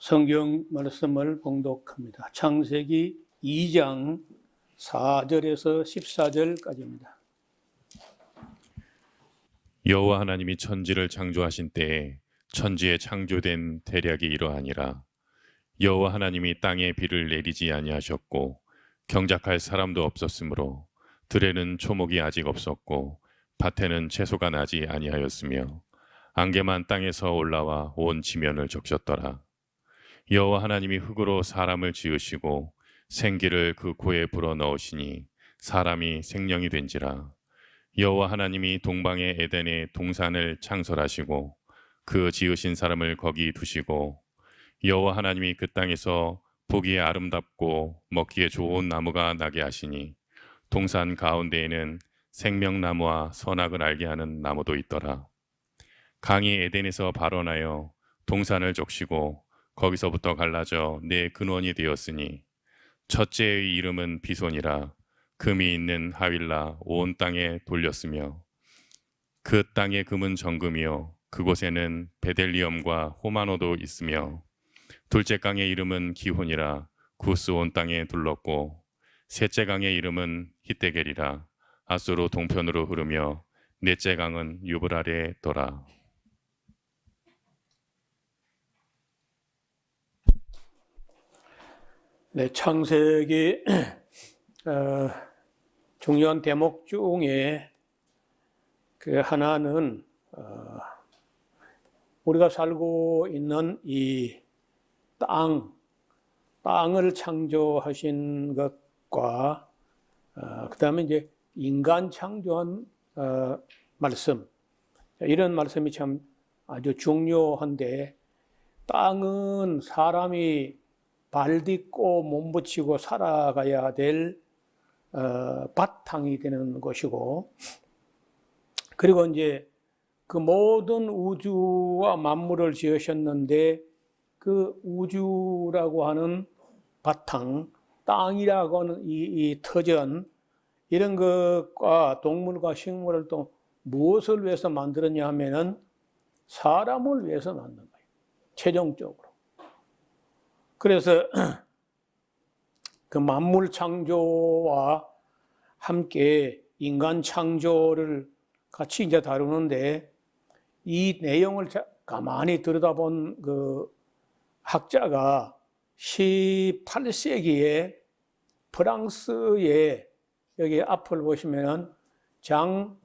성경 말씀을 봉독합니다. 창세기 2장 4절에서 14절까지입니다. 여호와 하나님이 천지를 창조하신 때에 천지에 창조된 대략이 이러하니라. 여호와 하나님이 땅에 비를 내리지 아니하셨고 경작할 사람도 없었으므로 들에는 초목이 아직 없었고 밭에는 채소가 나지 아니하였으며 안개만 땅에서 올라와 온 지면을 적셨더라. 여호와 하나님이 흙으로 사람을 지으시고 생기를 그 코에 불어넣으시니 사람이 생명이 된지라. 여호와 하나님이 동방의 에덴에 동산을 창설하시고 그 지으신 사람을 거기 두시고 여호와 하나님이 그 땅에서 보기에 아름답고 먹기에 좋은 나무가 나게 하시니 동산 가운데에는 생명나무와 선악을 알게 하는 나무도 있더라. 강이 에덴에서 발원하여 동산을 적시고 거기서부터 갈라져 네 근원이 되었으니 첫째의 이름은 비손이라. 금이 있는 하윌라 온 땅에 돌렸으며 그 땅의 금은 정금이요 그곳에는 베델리엄과 호마노도 있으며 둘째 강의 이름은 기혼이라. 구스 온 땅에 둘렀고 셋째 강의 이름은 히데겔이라. 아수르 동편으로 흐르며 넷째 강은 유브라레 더라. 네, 창세기 중요한 대목 중에 그 하나는 우리가 살고 있는 이 땅을 창조하신 것과 그 다음에 이제 인간 창조한 말씀, 이런 말씀이 참 아주 중요한데, 땅은 사람이 발 딛고 몸붙이고 살아가야 될 바탕이 되는 것이고, 그리고 이제 그 모든 우주와 만물을 지으셨는데 그 우주라고 하는 바탕, 땅이라고 하는 이 터전, 이런 것과 동물과 식물을 또 무엇을 위해서 만들었냐 하면은 사람을 위해서 만든 거예요. 최종적으로. 그래서 그 만물 창조와 함께 인간 창조를 같이 이제 다루는데, 이 내용을 가만히 들여다본 그 학자가 18세기에 프랑스의, 여기 앞을 보시면은 장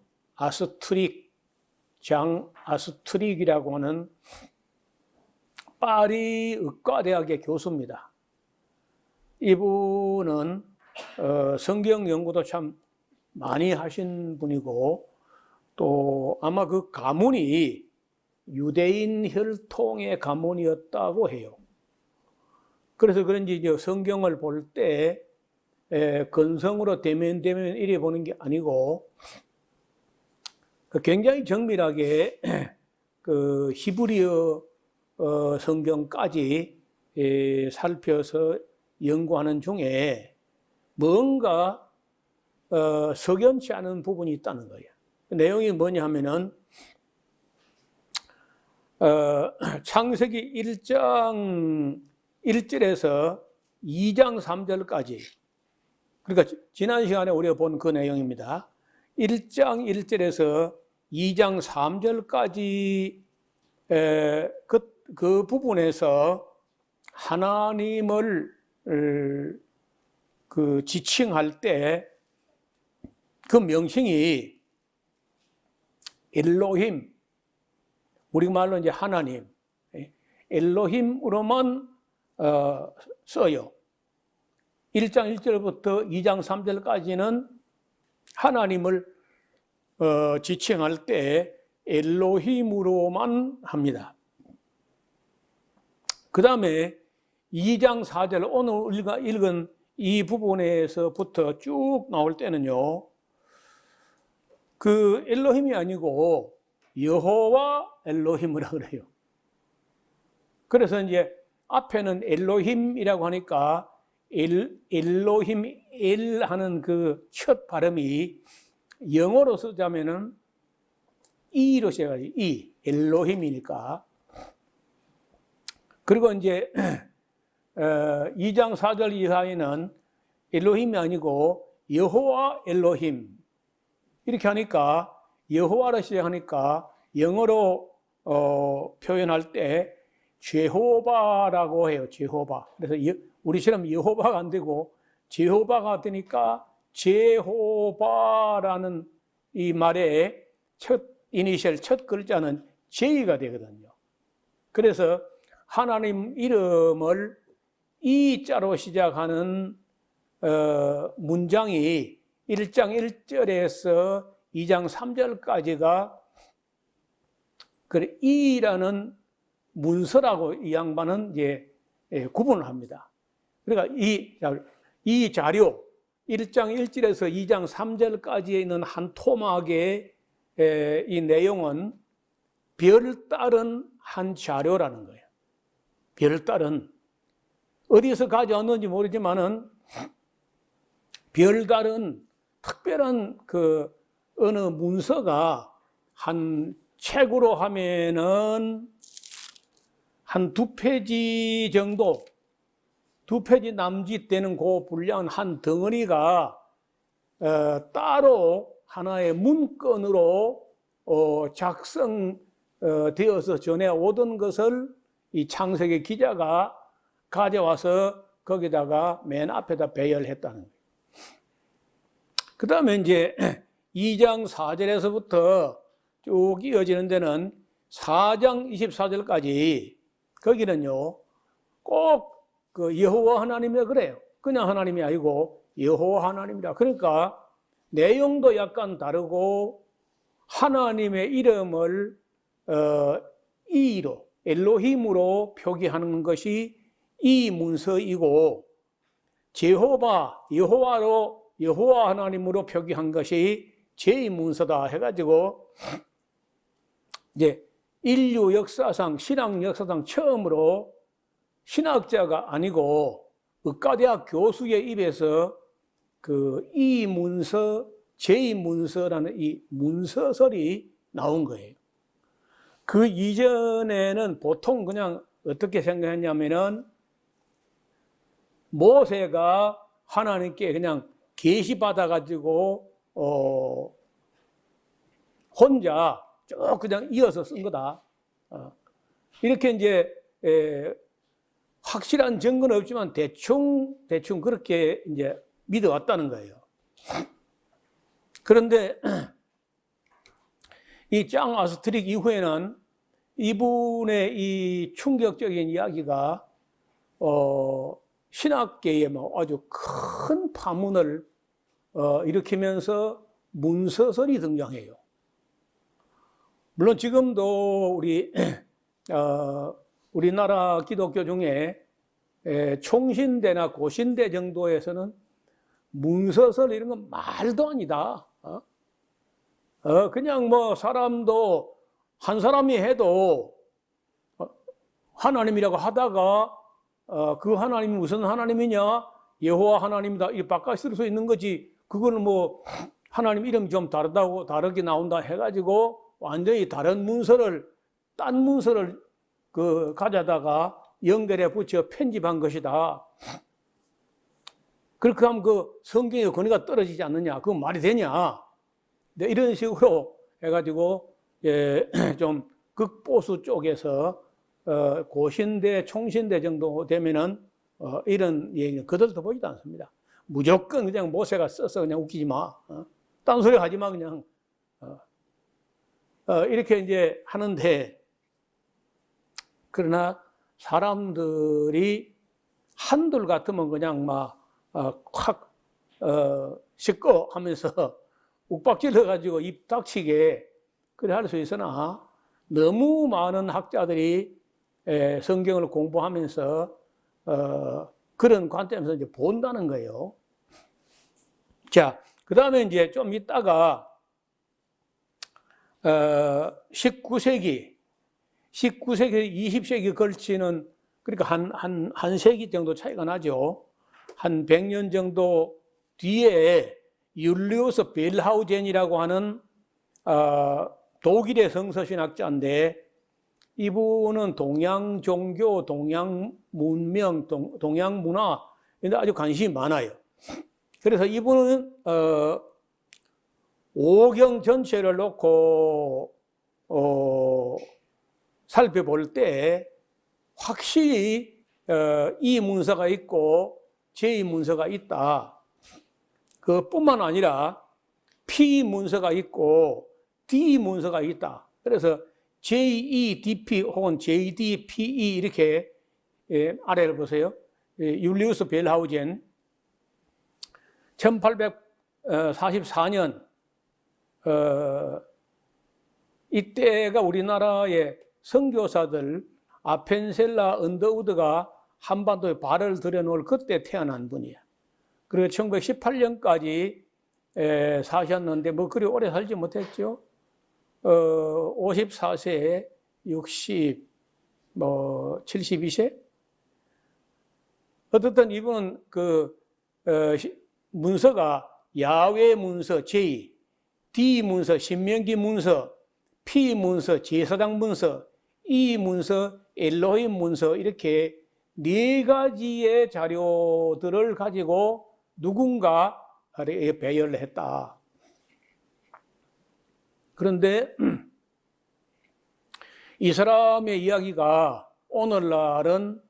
아스트릭이라고 하는 파리 의과대학의 교수입니다. 이분은 성경 연구도 참 많이 하신 분이고, 또 아마 그 가문이 유대인 혈통의 가문이었다고 해요. 그래서 그런지 이제 성경을 볼 때 건성으로 대면대면 이래 보는 게 아니고, 굉장히 정밀하게 그 히브리어 성경까지 살펴서 연구하는 중에 뭔가 석연치 않은 부분이 있다는 거예요. 내용이 뭐냐 하면은 창세기 1장 1절에서 2장 3절까지, 그러니까 지난 시간에 우리가 본 그 내용입니다. 1장 1절에서 2장 3절까지 그 부분에서 하나님을 그 지칭할 때 그 명칭이 엘로힘, 우리말로 이제 하나님, 엘로힘으로만 써요. 1장 1절부터 2장 3절까지는 하나님을 지칭할 때 엘로힘으로만 합니다. 그 다음에 2장 4절, 오늘 우리가 읽은 이 부분에서부터 쭉 나올 때는요, 그 엘로힘이 아니고 여호와 엘로힘이라고 그래요. 그래서 이제 앞에는 엘로힘이라고 하니까 엘로힘, 엘 하는 그 첫 발음이 영어로 쓰자면은 이로 시작하지, 이, 엘로힘이니까. 그리고 이제 2장 4절 이하에는 엘로힘이 아니고 여호와 엘로힘 이렇게 하니까 여호와로 시작하니까 영어로 표현할 때 제호바라고 해요. 제호바. 그래서 우리처럼 여호바가 안 되고 제호바가 되니까 제호바라는 이 말의 첫 이니셜 첫 글자는 J가 되거든요. 그래서 하나님 이름을 이자로 시작하는 문장이 1장 1절에서 2장 3절까지가 이라는 문서라고 이 양반은 이제 구분을 합니다. 그러니까 이 자료 1장 1절에서 2장 3절까지에 있는 한 토막의 이 내용은 별다른 한 자료라는 거예요. 별다른 어디서 가져왔는지 모르지만은 별다른 특별한 그 어느 문서가 한 책으로 하면은 한 2페이지 정도, 2페이지 남짓 되는 그 분량 한 덩어리가 따로 하나의 문건으로 작성되어서 전해오던 것을 이 창세기 기자가 가져와서 거기다가 맨 앞에다 배열했다는 거예요. 그 다음에 이제 2장 4절에서부터 쭉 이어지는 데는 4장 24절까지 거기는요 꼭 그 여호와 하나님이라 그래요. 그냥 하나님이 아니고 여호와 하나님이라. 그러니까 내용도 약간 다르고 하나님의 이름을 이로 엘로힘으로 표기하는 것이 이 문서이고 제호바 여호와로 여호와 하나님으로 표기한 것이 제 문서다 해가지고 이제 인류 역사상 신학 역사상 처음으로 신학자가 아니고 의과대학 교수의 입에서 그 이 문서 제 문서라는 이 문서설이 나온 거예요. 그 이전에는 보통 그냥 어떻게 생각했냐면은 모세가 하나님께 그냥 계시 받아가지고 혼자 쭉 그냥 이어서 쓴 거다. 이렇게 이제 확실한 증거는 없지만 대충 그렇게 이제 믿어왔다는 거예요. 그런데 이 짱 아스트릭 이후에는 이분의 이 충격적인 이야기가 신학계에 뭐 아주 큰 파문을 일으키면서 문서설이 등장해요. 물론 지금도 우리나라 기독교 중에 총신대나 고신대 정도에서는 문서설 이런 건 말도 아니다. 그냥 뭐 사람도 한 사람이 해도 하나님이라고 하다가 그 하나님이 무슨 하나님이냐? 여호와 하나님이다. 이 바꿔 쓸 수 있는 거지. 그거는 뭐 하나님 이름이 좀 다르게 나온다 해가지고 완전히 다른 문서를 딴 문서를 그 가져다가 연결해 붙여 편집한 것이다. 그렇게 하면 그 성경의 권위가 떨어지지 않느냐? 그건 말이 되냐? 이런 식으로 해가지고 좀 극보수 쪽에서 고신대, 총신대 정도 되면은 이런 얘기는 그들도 보지도 않습니다. 무조건 그냥 모세가 써서 그냥 웃기지 마. 딴소리 하지 마, 그냥. 이렇게 이제 하는데, 그러나 사람들이 한둘 같으면 그냥 막 확 시꺼 하면서 욱박질러가지고 입 닥치게 그래 할 수 있으나 너무 많은 학자들이 성경을 공부하면서 그런 관점에서 이제 본다는 거예요. 자, 그 다음에 이제 좀 있다가 19세기, 20세기 걸치는 그러니까 한 세기 정도 차이가 나죠. 한 100년 정도 뒤에 율리우스 벨하우젠이라고 하는 독일의 성서신학자인데 이분은 동양 종교, 동양 문명, 동양 문화 이런 데 아주 관심이 많아요. 그래서 이분은 오경 전체를 놓고 살펴볼 때 확실히 이 문서가 있고 제 문서가 있다. 그뿐만 아니라 P 문서가 있고 D 문서가 있다. 그래서 JEDP 혹은 JDPE 이렇게 아래를 보세요. 율리우스 벨하우젠 1844년 이때가 우리나라의 선교사들 아펜셀라 언더우드가 한반도에 발을 들여놓을 그때 태어난 분이에요. 그리고 1918년까지 사셨는데 뭐 그리 오래 살지 못했죠. 54세, 60, 72세? 어떻든 이분은 문서가 야훼 문서 J, D 문서 신명기 문서, P 문서 제사장 문서, E 문서 엘로힘 문서 이렇게 4가지의 자료들을 가지고 누군가 배열을 했다. 그런데 이 사람의 이야기가 오늘날은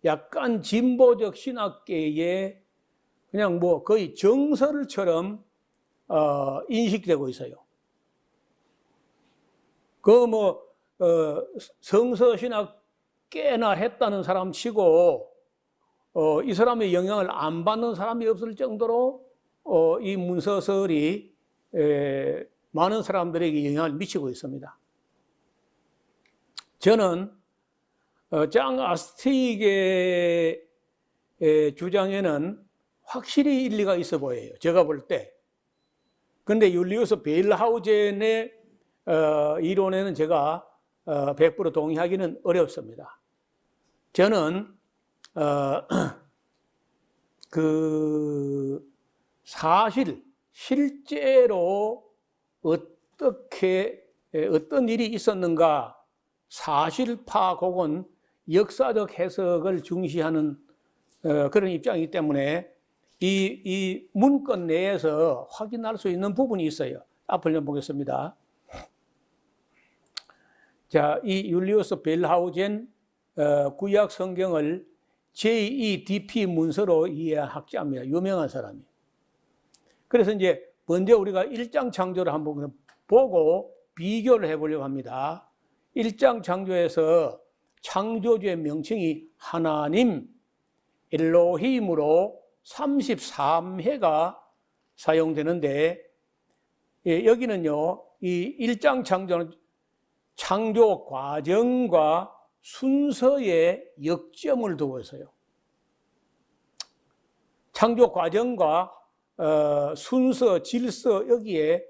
약간 진보적 신학계의 그냥 뭐 거의 정설처럼 인식되고 있어요. 성서신학 꽤나 했다는 사람 치고 이 사람의 영향을 안 받는 사람이 없을 정도로 이 문서설이 많은 사람들에게 영향을 미치고 있습니다. 저는 장 아스틱의 주장에는 확실히 일리가 있어 보여요. 제가 볼 때. 근데 율리우스 베일하우젠의 이론에는 제가 100% 동의하기는 어렵습니다. 저는 실제로 어떤 일이 있었는가 사실 파악 혹은 역사적 해석을 중시하는 그런 입장이기 때문에 이 문건 내에서 확인할 수 있는 부분이 있어요. 앞을 좀 보겠습니다. 자, 이 율리우스 벨하우젠 구약 성경을 JEDP 문서로 이해한 학자입니다. 유명한 사람이. 그래서 이제 먼저 우리가 1장 창조를 한번 보고 비교를 해보려고 합니다. 1장 창조에서 창조주의 명칭이 하나님, 엘로힘으로 33회가 사용되는데 여기는요, 이 1장 창조는 창조 과정과 순서에 역점을 두고 있어요. 창조 과정과 순서, 질서 여기에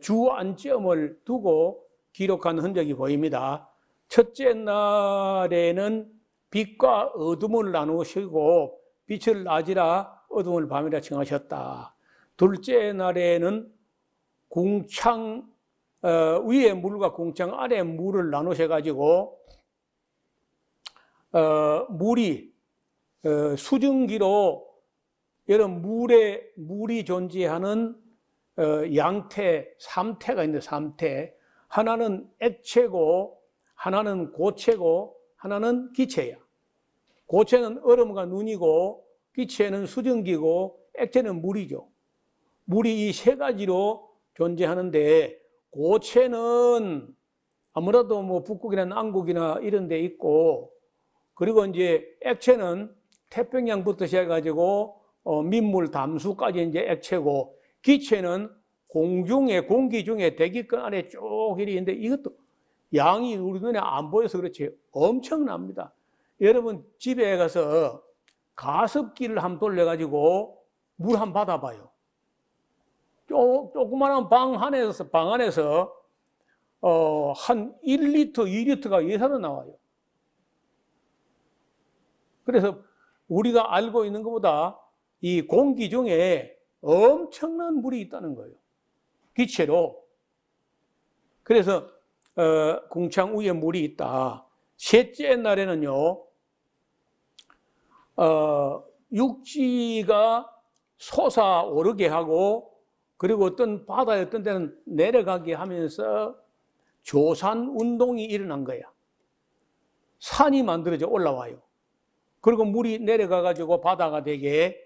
주안점을 두고 기록한 흔적이 보입니다. 첫째 날에는 빛과 어둠을 나누시고 빛을 낮이라 어둠을 밤이라 칭하셨다. 둘째 날에는 궁창 위에 물과 궁창 아래 물을 나누셔가지고 물이 수증기로 여러분 물이 존재하는 양태, 3태가 있는데 3태. 하나는 액체고 하나는 고체고 하나는 기체야. 고체는 얼음과 눈이고 기체는 수증기고 액체는 물이죠. 물이 이 세 가지로 존재하는데 고체는 아무래도 뭐 북극이나 남극이나 이런 데 있고 그리고 이제 액체는 태평양부터 시작해가지고 민물, 담수까지 이제 액체고 기체는 공기 중에 대기권 안에 쭉 있는데 이것도 양이 우리 눈에 안 보여서 그렇지 엄청납니다. 여러분 집에 가서 가습기를 한번 돌려가지고 물 한번 받아봐요. 조그마한 방 안에서 한 1리터, 2리터가 예사로 나와요. 그래서 우리가 알고 있는 것보다 이 공기 중에 엄청난 물이 있다는 거예요. 기체로. 그래서 궁창 위에 물이 있다. 셋째 날에는요, 육지가 솟아오르게 하고, 그리고 어떤 바다에 어떤 데는 내려가게 하면서 조산 운동이 일어난 거야. 산이 만들어져 올라와요. 그리고 물이 내려가 가지고 바다가 되게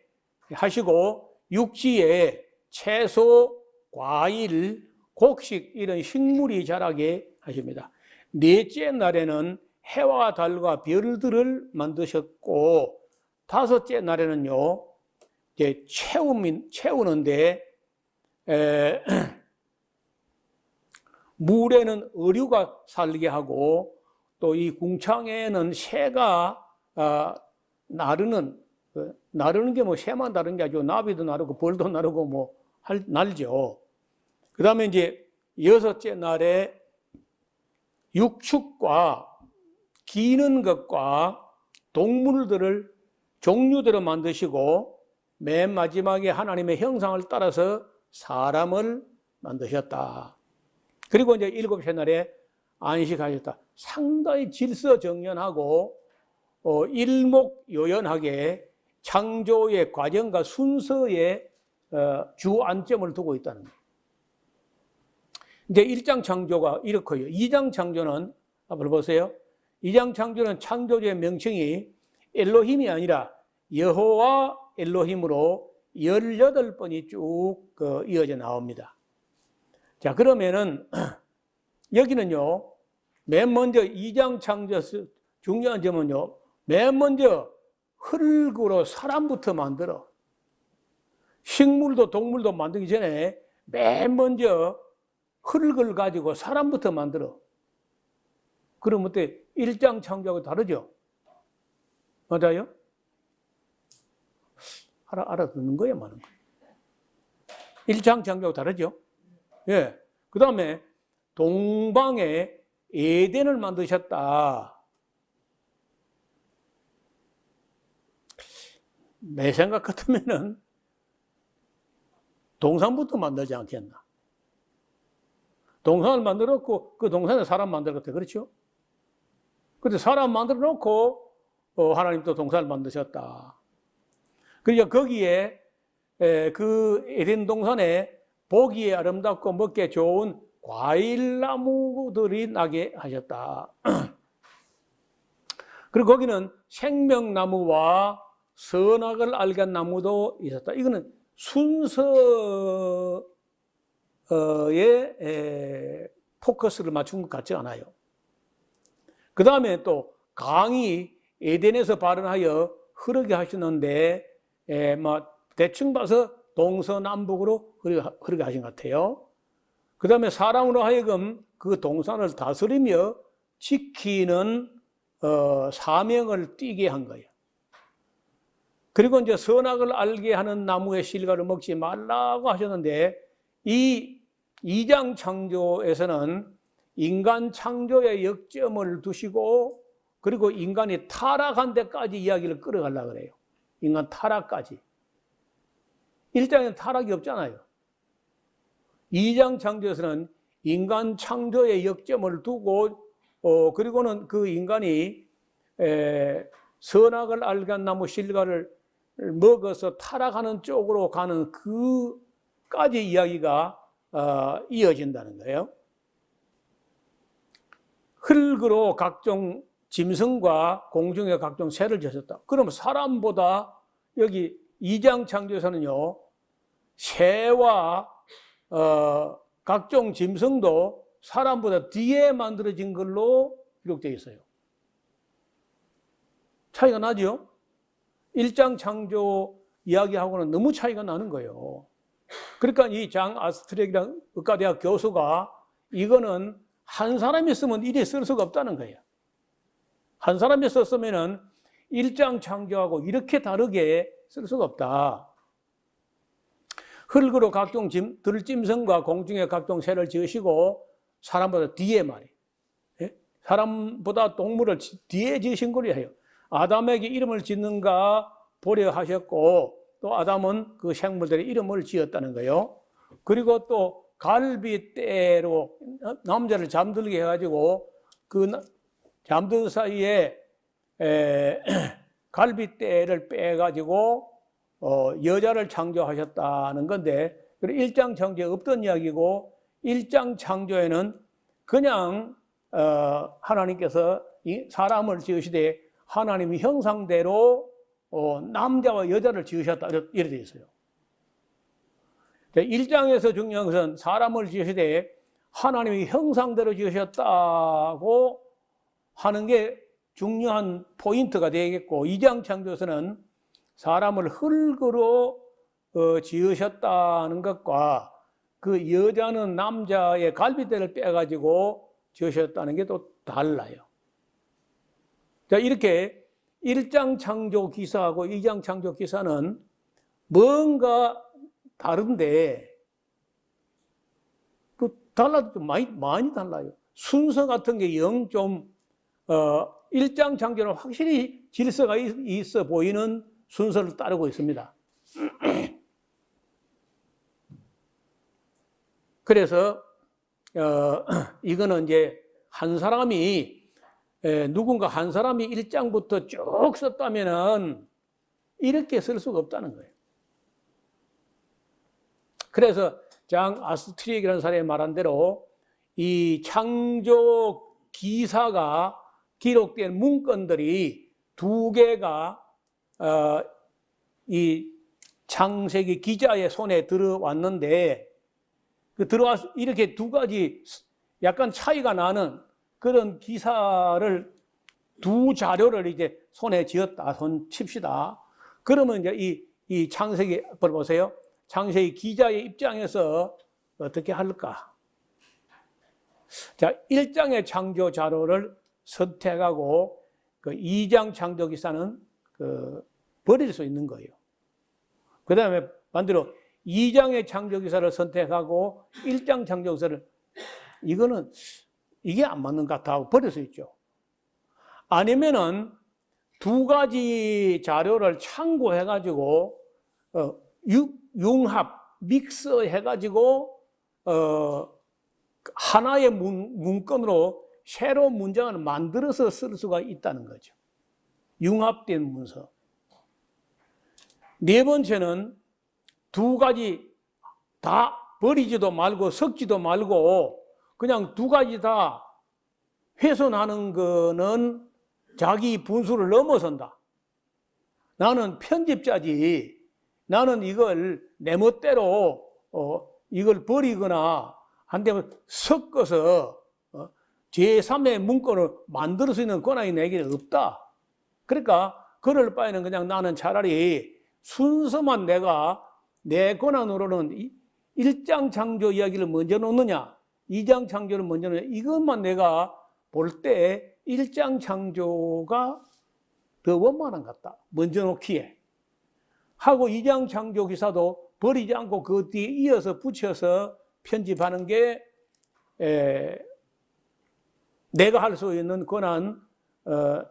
하시고, 육지에 채소, 과일, 곡식 이런 식물이 자라게 하십니다. 넷째 날에는 해와 달과 별들을 만드셨고, 다섯째 날에는요, 이제 채우는데 물에는 어류가 살게 하고, 또 이 궁창에는 새가 나르는 게 뭐 새만 나르는 게 아니고 나비도 나르고 벌도 나르고 뭐 날죠. 그 다음에 이제 여섯째 날에 육축과 기는 것과 동물들을 종류대로 만드시고, 맨 마지막에 하나님의 형상을 따라서 사람을 만드셨다. 그리고 이제 일곱째 날에 안식하셨다. 상당히 질서정연하고 일목요연하게 창조의 과정과 순서에 주안점을 두고 있다는 거예요. 이제 1장 창조가 이렇고요. 2장 창조는 한번 보세요. 2장 창조는 창조주의 명칭이 엘로힘이 아니라 여호와 엘로힘으로 18번이 쭉 이어져 나옵니다. 자, 그러면은 여기는요, 맨 먼저 2장 창조 중요한 점은요, 맨 먼저 흙으로 사람부터 만들어. 식물도 동물도 만들기 전에 맨 먼저 흙을 가지고 사람부터 만들어. 그럼 어때? 1장 창조하고 다르죠? 맞아요? 알아듣는 거야, 마는 거야? 1장 창조하고 다르죠? 예. 그 다음에 동방에 에덴을 만드셨다. 내 생각 같으면은 동산부터 만들지 않겠나? 동산을 만들었고 그 동산에 사람 만들었대. 그렇죠? 근데 사람 만들어 놓고 하나님도 동산을 만드셨다. 그러니까 거기에 그 에덴 동산에 보기에 아름답고 먹기에 좋은 과일나무들이 나게 하셨다. 그리고 거기는 생명나무와 선악을 알게 한 나무도 있었다. 이거는 순서에 포커스를 맞춘 것 같지 않아요. 그 다음에 또 강이 에덴에서 발원하여 흐르게 하셨는데, 대충 봐서 동서남북으로 흐르게 하신 것 같아요. 그 다음에 사람으로 하여금 그 동산을 다스리며 지키는 사명을 띠게 한 거예요. 그리고 이제 선악을 알게 하는 나무의 실과를 먹지 말라고 하셨는데, 이 2장 창조에서는 인간 창조의 역점을 두시고, 그리고 인간이 타락한 데까지 이야기를 끌어가려고 그래요. 인간 타락까지. 1장에는 타락이 없잖아요. 2장 창조에서는 인간 창조의 역점을 두고, 그리고는 그 인간이 선악을 알게 한 나무 실과를 먹어서 타락하는 쪽으로 가는 그까지 이야기가 이어진다는 거예요. 흙으로 각종 짐승과 공중의 각종 새를 지었다. 그럼 사람보다 여기 2장 창조에서는요, 새와 각종 짐승도 사람보다 뒤에 만들어진 걸로 기록되어 있어요. 차이가 나죠? 1장 창조 이야기하고는 너무 차이가 나는 거예요. 그러니까 이 장 아스트렉이라는 의과대학 교수가 이거는 한 사람이 쓰면 이래 쓸 수가 없다는 거예요. 한 사람이 썼으면은 1장 창조하고 이렇게 다르게 쓸 수가 없다. 흙으로 각종 들짐승과 공중의 각종 새를 지으시고, 사람보다 뒤에 말이에요. 예? 사람보다 동물을 뒤에 지으신 거려 해요. 아담에게 이름을 짓는가 보려 하셨고, 또 아담은 그 생물들의 이름을 지었다는 거예요. 그리고 또 갈빗대로 남자를 잠들게 해가지고 그 잠든 사이에 갈빗대를 빼가지고 여자를 창조하셨다는 건데, 일장 창조에 없던 이야기고, 일장 창조에는 그냥 하나님께서 이 사람을 지으시되 하나님의 형상대로 남자와 여자를 지으셨다 이렇게 되어 있어요. 1장에서 중요한 것은 사람을 지으시되 하나님의 형상대로 지으셨다고 하는 게 중요한 포인트가 되겠고, 2장 창조에서는 사람을 흙으로 지으셨다는 것과 그 여자는 남자의 갈빗대를 빼가지고 지으셨다는 게 또 달라요. 자, 이렇게 1장 창조 기사하고 2장 창조 기사는 뭔가 다른데, 또 달라도 많이 달라요. 순서 같은 게 영 좀, 1장 창조는 확실히 질서가 있어 보이는 순서를 따르고 있습니다. 그래서, 이거는 이제 한 사람이, 누군가 한 사람이 1장부터 쭉 썼다면은 이렇게 쓸 수가 없다는 거예요. 그래서 장 아스트리엑이라는 사람이 말한 대로 이 창조 기사가 기록된 문건들이 두 개가 이 창세기 기자의 손에 들어왔는데, 들어와서 이렇게 두 가지 약간 차이가 나는 그런 기사를, 두 자료를 이제 손에 쥐었다, 손 칩시다. 그러면 이제 이 창세기, 보세요. 창세기 기자의 입장에서 어떻게 할까? 자, 1장의 창조 자료를 선택하고 그 2장 창조 기사는 버릴 수 있는 거예요. 그 다음에 반대로 2장의 창조 기사를 선택하고 1장 창조 기사를, 이거는 이게 안 맞는 것 같아 하고 버릴 수 있죠. 아니면은 두 가지 자료를 참고해가지고 융합, 믹스해가지고 하나의 문건으로 새로운 문장을 만들어서 쓸 수가 있다는 거죠. 융합된 문서. 네 번째는 두 가지 다 버리지도 말고 섞지도 말고 그냥 두 가지 다 훼손하는 거는 자기 분수를 넘어선다. 나는 편집자지, 나는 이걸 내 멋대로 이걸 버리거나 한다면 섞어서 제3의 문건을 만들 수 있는 권한이 내게 없다. 그러니까 그럴 바에는 그냥 나는 차라리 순서만 내가 내 권한으로는 1장 창조 이야기를 먼저 놓느냐, 2장 창조를 먼저 놓느냐, 이것만 내가 볼 때 1장 창조가 더 원만한 것 같다. 먼저 놓기에. 하고 2장 창조 기사도 버리지 않고 그 뒤에 이어서 붙여서 편집하는 게 내가 할 수 있는 권한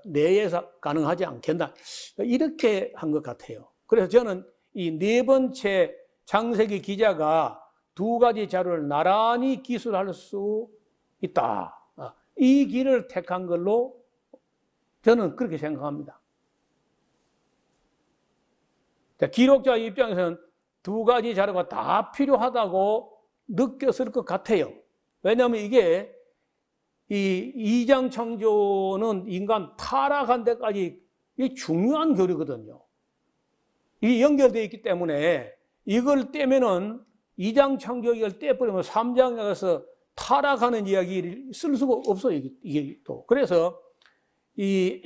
내에서 가능하지 않겠나. 이렇게 한 것 같아요. 그래서 저는 이 네 번째 창세기 기자가 두 가지 자료를 나란히 기술할 수 있다. 이 길을 택한 걸로 저는 그렇게 생각합니다. 기록자 입장에서는 두 가지 자료가 다 필요하다고 느꼈을 것 같아요. 왜냐하면 이게 이 2장 창조는 인간 타락한 데까지 이 중요한 교리거든요. 이 연결되어 있기 때문에 이걸 떼면은 2장 창조 이걸 떼버리면 3장에 가서 타락하는 이야기를 쓸 수가 없어요. 이게 또. 그래서 이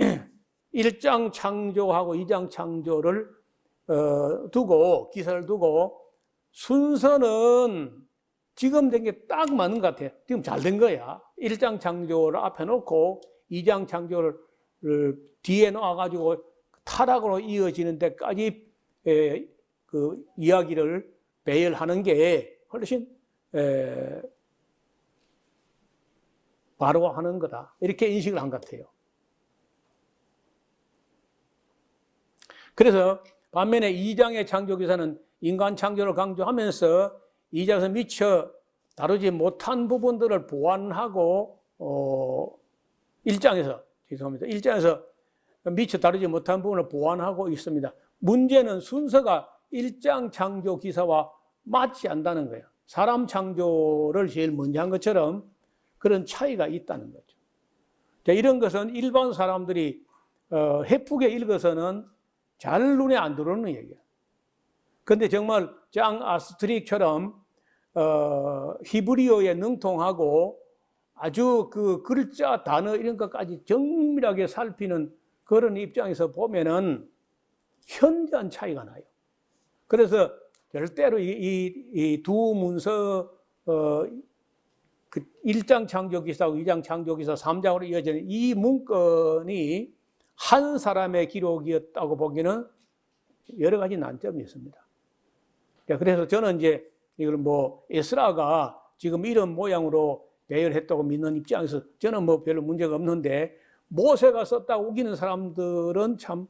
1장 창조하고 2장 창조를 두고, 기사를 두고, 순서는 지금 된 게 딱 맞는 것 같아요. 지금 잘 된 거야. 1장 창조를 앞에 놓고 2장 창조를 뒤에 놓아가지고 타락으로 이어지는 데까지 그 이야기를 배열하는 게 훨씬 바로 하는 거다. 이렇게 인식을 한 것 같아요. 그래서 반면에 2장의 창조 기사는 인간 창조를 강조하면서 2장에서 미처 다루지 못한 부분들을 보완하고 1장에서 죄송합니다. 1장에서 미처 다루지 못한 부분을 보완하고 있습니다. 문제는 순서가 1장 창조 기사와 맞지 않다는 거예요. 사람 창조를 제일 먼저 한 것처럼 그런 차이가 있다는 거죠. 자, 이런 것은 일반 사람들이 해프게 읽어서는 잘 눈에 안 들어오는 얘기예요. 그런데 정말 장 아스트릭처럼 히브리어에 능통하고 아주 그 글자, 단어 이런 것까지 정밀하게 살피는 그런 입장에서 보면은 현저한 차이가 나요. 그래서 절대로 이 두 문서, 그 1장 창조기사하고 2장 창조기사, 3장으로 이어지는 이 문건이 한 사람의 기록이었다고 보기는 여러 가지 난점이 있습니다. 그래서 저는 이제 이걸 뭐 에스라가 지금 이런 모양으로 배열했다고 믿는 입장에서 저는 뭐 별로 문제가 없는데, 모세가 썼다고 우기는 사람들은 참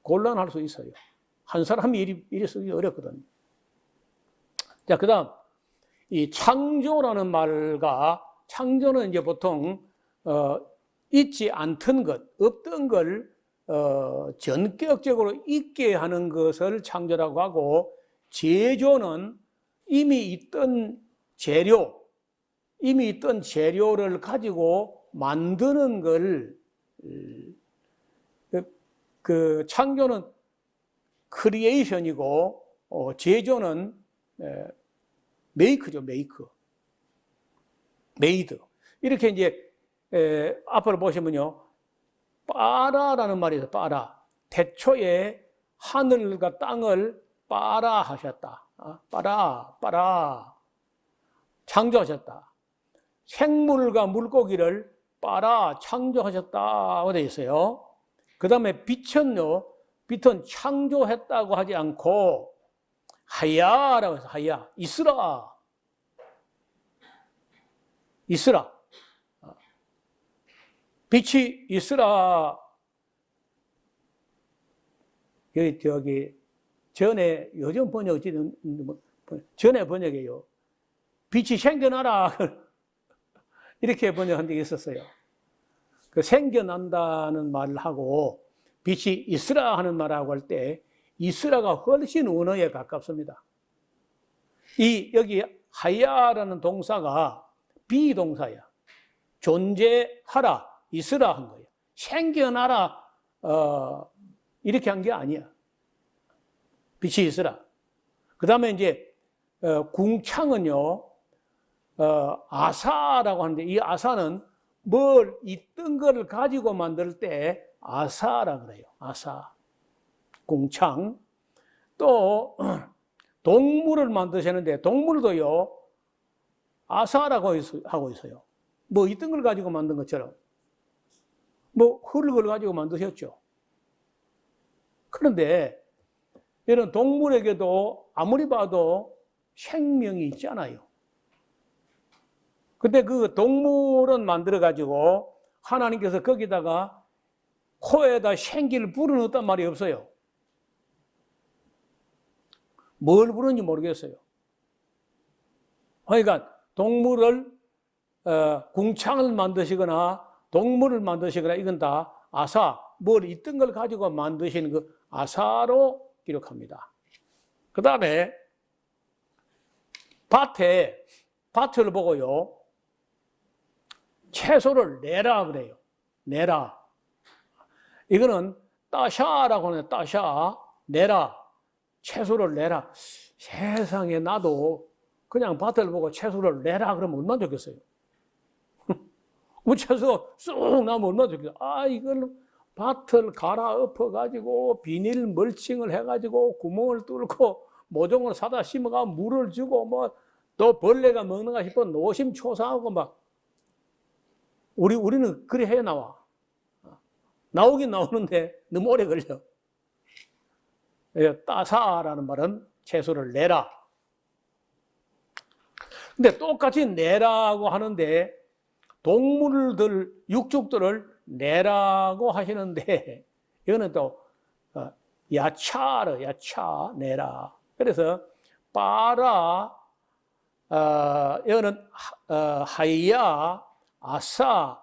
곤란할 수 있어요. 한 사람이 이리 쓰기 어렵거든요. 자, 그 다음, 이 창조라는 말과, 창조는 이제 보통, 있지 않던 것, 없던 걸, 전격적으로 있게 하는 것을 창조라고 하고, 제조는 이미 있던 재료를 가지고 만드는 걸, 그 창조는 크리에이션이고, 제조는 메이크죠, 메이드. 이렇게 이제, 앞으로 보시면요. 빠라라는 말이 있어요, 빠라. 태초에 하늘과 땅을 빠라 하셨다. 빠라. 창조하셨다. 생물과 물고기를 빠라 창조하셨다고 되어 있어요. 그 다음에 빛은요, 빛은 창조했다고 하지 않고 하야라고 해서 하야, 있으라. 빛이 있으라. 여기 전에 요즘 번역 전에 번역이에요. 빛이 생겨나라 이렇게 번역한 적이 있었어요. 그 생겨난다는 말을 하고 빛이 있으라 하는 말하고 할 때 있으라가 훨씬 원어에 가깝습니다. 여기 하야라는 동사가 비동사야. 존재하라, 있으라 한 거예요. 생겨나라 이렇게 한 게 아니야. 빛이 있으라. 그 다음에 이제 궁창은요, 아사라고 하는데, 이 아사는 뭘 있던 거를 가지고 만들 때 아사라 그래요. 아사. 궁창. 또 동물을 만드시는데 동물도요, 아사라고 하고 있어요. 뭐 있던 걸 가지고 만든 것처럼. 뭐 흙을 가지고 만드셨죠. 그런데 이런 동물에게도 아무리 봐도 생명이 있잖아요. 근데 그 동물은 만들어가지고 하나님께서 거기다가 코에다 생기를 불어넣었단 말이 없어요. 뭘 부르는지 모르겠어요. 그러니까 동물을 궁창을 만드시거나 동물을 만드시거나 이건 다 아사, 뭘 있던 걸 가지고 만드시는 그 아사로 기록합니다. 그 다음에 밭을 보고요, 채소를 내라 그래요. 내라. 이거는 따샤라고 하는 따샤, 내라. 채소를 내라. 세상에, 나도 그냥 밭을 보고 채소를 내라 그러면 얼마나 좋겠어요. 뭐 채소 쑥 나면 얼마나 좋겠어요. 이걸 밭을 갈아엎어 가지고 비닐 멀칭을 해 가지고 구멍을 뚫고 모종을 사다 심어가 물을 주고 뭐 또 벌레가 먹는가 싶어 노심초사하고 막 우리는 그래 해 나와. 나오긴 나오는데 너무 오래 걸려. 따사라는 말은 채소를 내라. 근데 똑같이 내라고 하는데 동물들, 육축들을 내라고 하시는데 이거는 또 야차 내라. 그래서 빠라 여기는 하이야, 아사,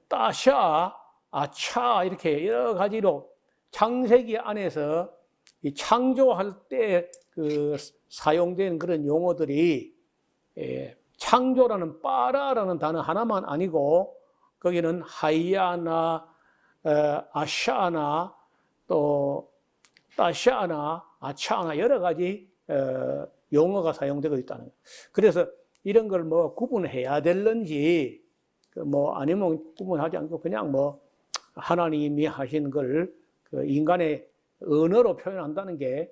따샤, 아차 이렇게 여러 가지로 창세기 안에서 이 창조할 때 그 사용된 그런 용어들이 창조라는 빠라라는 단어 하나만 아니고 거기는 하이야나 아샤나 또 따샤나 아차나 여러 가지 용어가 사용되고 있다는 거예요. 그래서 이런 걸 뭐 구분해야 될는지 뭐 아니면 구분하지 않고 그냥 뭐 하나님이 하신 걸 그 인간의 언어로 표현한다는 게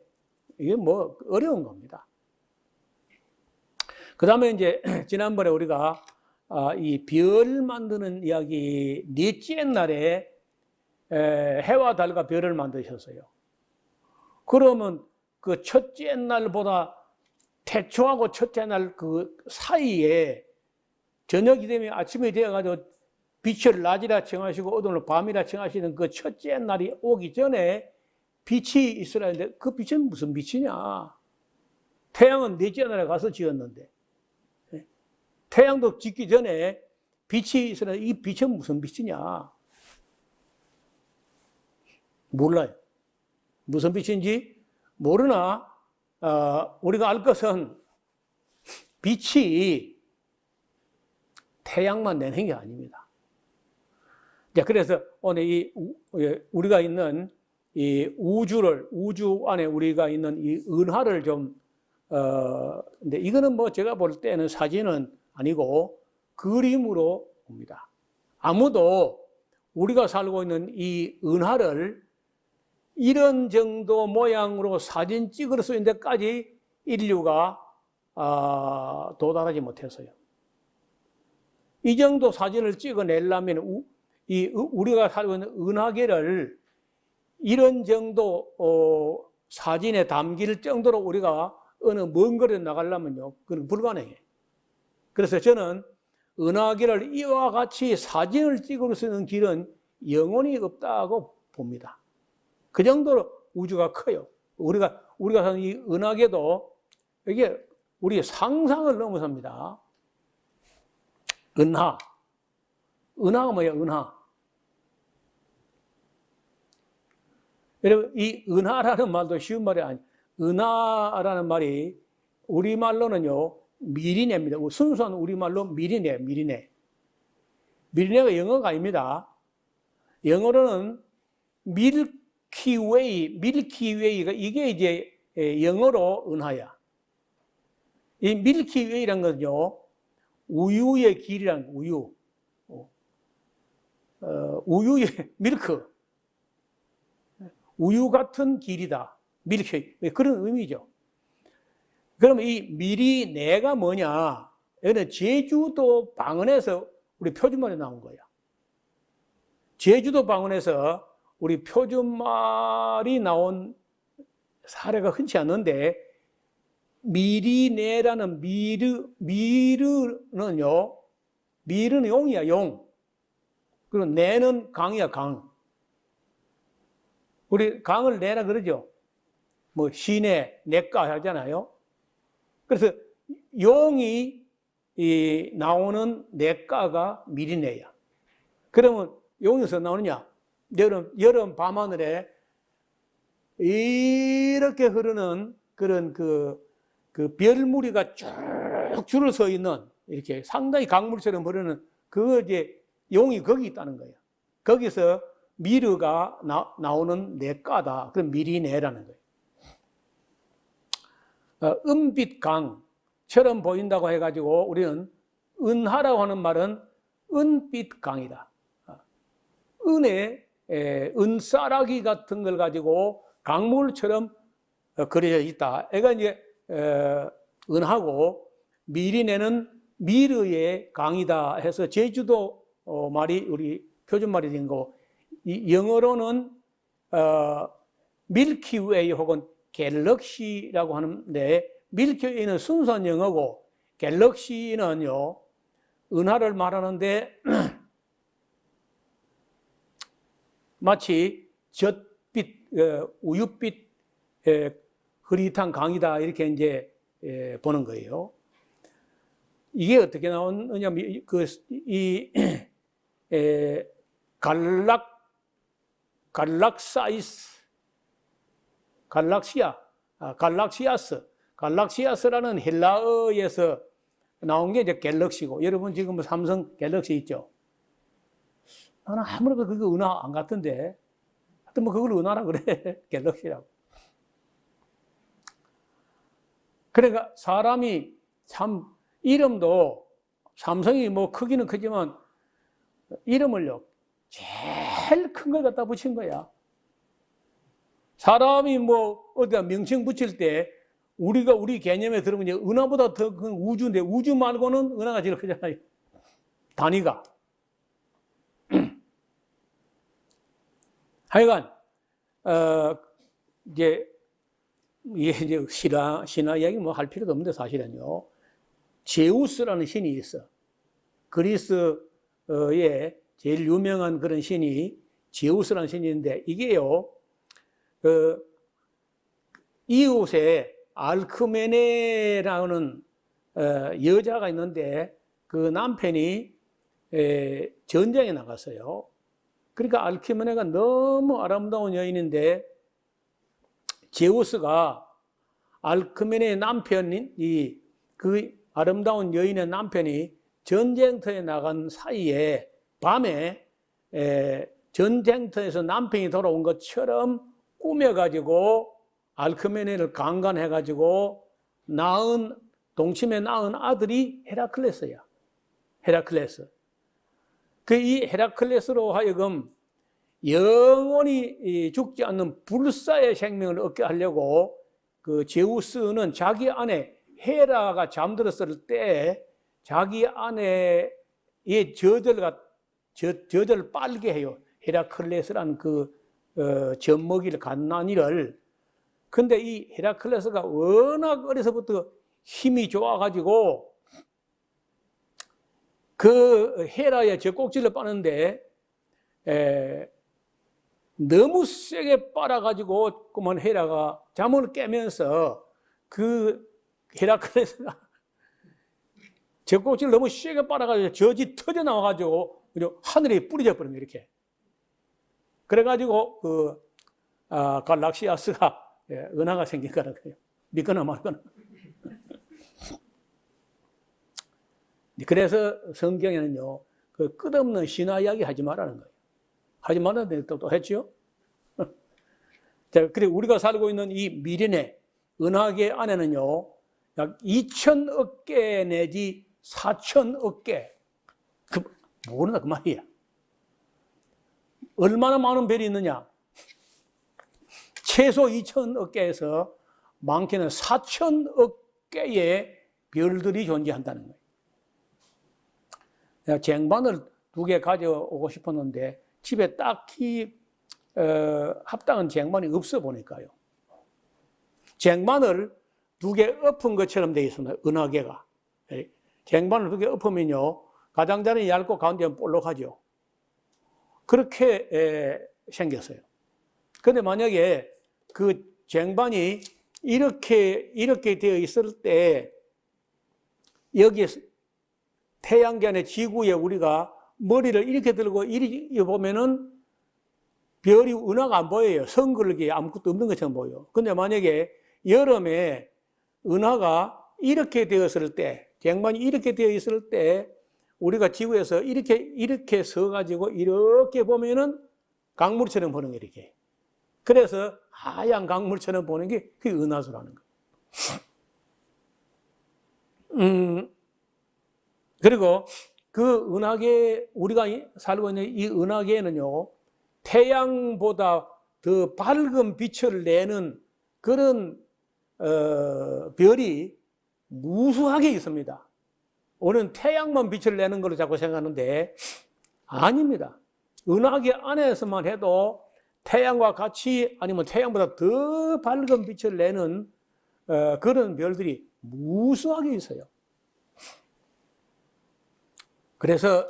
이게 뭐 어려운 겁니다. 그 다음에 이제 지난번에 우리가 이 별 만드는 이야기 넷째 날에 해와 달과 별을 만드셨어요. 그러면 그 첫째 날보다 태초하고 첫째 날 그 사이에 저녁이 되면 아침이 되어가지고 빛을 낮이라 칭하시고 어둠을 밤이라 칭하시는 그 첫째 날이 오기 전에 빛이 있어야 하는데 그 빛은 무슨 빛이냐? 태양은 넷째 날에 가서 지었는데 태양도 짓기 전에 빛이 있어야 하는데 이 빛은 무슨 빛이냐? 몰라요. 무슨 빛인지 모르나 우리가 알 것은 빛이 태양만 내는 게 아닙니다. 그래서 오늘 우리가 있는 이 우주 안에 우리가 있는 이 은하를 근데 이거는 뭐 제가 볼 때는 사진은 아니고 그림으로 봅니다. 아무도 우리가 살고 있는 이 은하를 이런 정도 모양으로 사진 찍을 수 있는 데까지 인류가 도달하지 못했어요. 이 정도 사진을 찍어내려면 우리가 살고 있는 은하계를 이런 정도 사진에 담길 정도로 우리가 어느 먼 거리에 나가려면요, 그건 불가능해요. 그래서 저는 은하계를 이와 같이 사진을 찍을 수 있는 길은 영원히 없다고 봅니다. 그 정도로 우주가 커요. 우리가 사는 이 은하계도 이게 우리의 상상을 넘어섭니다. 은하가 뭐야, 은하. 여러분, 이 은하라는 말도 쉬운 말이 아니에요. 은하라는 말이 우리말로는요, 미리네입니다. 순수한 우리말로 미리네. 미리네가 영어가 아닙니다. 영어로는 밀키웨이가 이게 이제 영어로 은하야. 이 밀키웨이라는 건요, 우유의 길이라는 거예요, 우유의 밀크. 우유 같은 길이다. 밀키 그런 의미죠. 그러면 이 미리네가 뭐냐? 여기는 제주도 방언에서 우리 표준말이 나온 거예요. 제주도 방언에서 우리 표준말이 나온 사례가 흔치 않은데 미리네라는 미르는요. 미르는 용이야, 용. 그리고 내는 강이야, 강. 우리 강을 내라 그러죠. 뭐 시내, 내가 하잖아요. 그래서 용이 나오는 내가가 미리네야. 그러면 용에서 나오느냐? 여름 밤하늘에 이렇게 흐르는 그런 그 별무리가 쭉 줄을 서 있는 이렇게 상당히 강물처럼 흐르는 이제 용이 거기 있다는 거예요. 거기서 미르가 나오는 내가다. 그럼 미리네라는 거예요. 은빛강처럼 보인다고 해가지고 우리는 은하라고 하는 말은 은빛강이다. 은의 은싸라기 같은 걸 가지고 강물처럼 그려져 있다. 애가 이제 은하고 미리네는 미르의 강이다 해서 제주도 말이 우리 표준말이 된 거. 이 영어로는 밀키웨이 혹은 갤럭시라고 하는데 밀키웨이는 순수한 영어고 갤럭시는요 은하를 말하는데 마치 젖빛, 우윳빛 흐릿한 강이다 이렇게 이제 보는 거예요. 이게 어떻게 나오느냐면 이 갈락시아스라는 헬라어에서 나온 게 이제 갤럭시고, 여러분 지금 뭐 삼성 갤럭시 있죠? 나는 아무래도 그거 은하 안 같은데, 하여튼 뭐 그걸 은하라 그래. 갤럭시라고. 그러니까 사람이 참, 이름도 삼성이 뭐 크기는 크지만 이름을요, 제일 큰 걸 갖다 붙인 거야. 사람이 뭐 어디다 명칭 붙일 때 우리가 우리 개념에 들으면 이제 은하보다 더 큰 우주인데, 우주 말고는 은하가 제일 크잖아요. 단위가. 하여간 이제 신화 이야기 뭐 할 필요도 없는데, 사실은요, 제우스라는 신이 있어. 그리스의 제일 유명한 그런 신이 제우스라는 신인데, 이게요, 이웃에 알크메네라는 여자가 있는데, 그 남편이 전쟁에 나갔어요. 그러니까 알키메네가 너무 아름다운 여인인데, 제우스가 알크메네의 남편인 그 아름다운 여인의 남편이 전쟁터에 나간 사이에 밤에 전쟁터에서 남편이 돌아온 것처럼 꾸며가지고 알크메네를 강간해가지고 동침에 낳은 아들이 헤라클레스야. 헤라클레스. 이 헤라클레스로 하여금 영원히 죽지 않는 불사의 생명을 얻게 하려고 그 제우스는 자기 아내 헤라가 잠들었을 때 자기 아내의 저절을 빨게 해요. 헤라클레스라는 그 젖먹이를 갓난이를. 근데 이 헤라클레스가 워낙 어려서부터 힘이 좋아가지고 그 헤라의 젖꼭지를 빠는데 너무 세게 빨아가지고 그만 헤라가 잠을 깨면서 그 헤라클레스가 젖꼭지를 너무 세게 빨아가지고 젖이 터져 나와가지고 하늘에 뿌려져 버린 거예요. 이렇게. 그래가지고 갈락시아스가 은하가 생긴 거라는 거예요. 믿거나 말거나. 그래서 성경에는요, 그 끝없는 신화 이야기 하지 말라는 거예요. 하지 말라는데 또 했죠? 자, 그리고 우리가 살고 있는 이 미련의 은하계 안에는요, 약 2천억 개 내지 4천억 개, 모른다 그 말이야. 얼마나 많은 별이 있느냐? 최소 2천억 개에서 많게는 4천억 개의 별들이 존재한다는 거예요. 내가 쟁반을 2개 가져오고 싶었는데 집에 딱히 합당한 쟁반이 없어 보니까요. 쟁반을 2개 엎은 것처럼 되어 있습니다. 은하계가. 쟁반을 2개 엎으면요, 가장자리는 얇고 가운데는 볼록하죠. 그렇게 생겼어요. 그런데 만약에 그 쟁반이 이렇게 되어 있을 때 여기에 태양계 지구에 우리가 머리를 이렇게 들고 이렇게 보면은 별이 은하가 안 보여요. 성글게 아무것도 없는 것처럼 보여요. 근데 만약에 여름에 은하가 이렇게 되었을 때, 쟁반이 이렇게 되어 있을 때 우리가 지구에서 이렇게 서가지고 이렇게 보면은 강물처럼 보는 게 이렇게. 그래서 하얀 강물처럼 보는 게 그게 은하수라는 거예요. 그리고 그 은하계, 우리가 살고 있는 이 은하계에는요, 태양보다 더 밝은 빛을 내는 그런 별이 무수하게 있습니다. 우리는 태양만 빛을 내는 걸로 자꾸 생각하는데 아닙니다. 은하계 안에서만 해도 태양과 같이 아니면 태양보다 더 밝은 빛을 내는 그런 별들이 무수하게 있어요. 그래서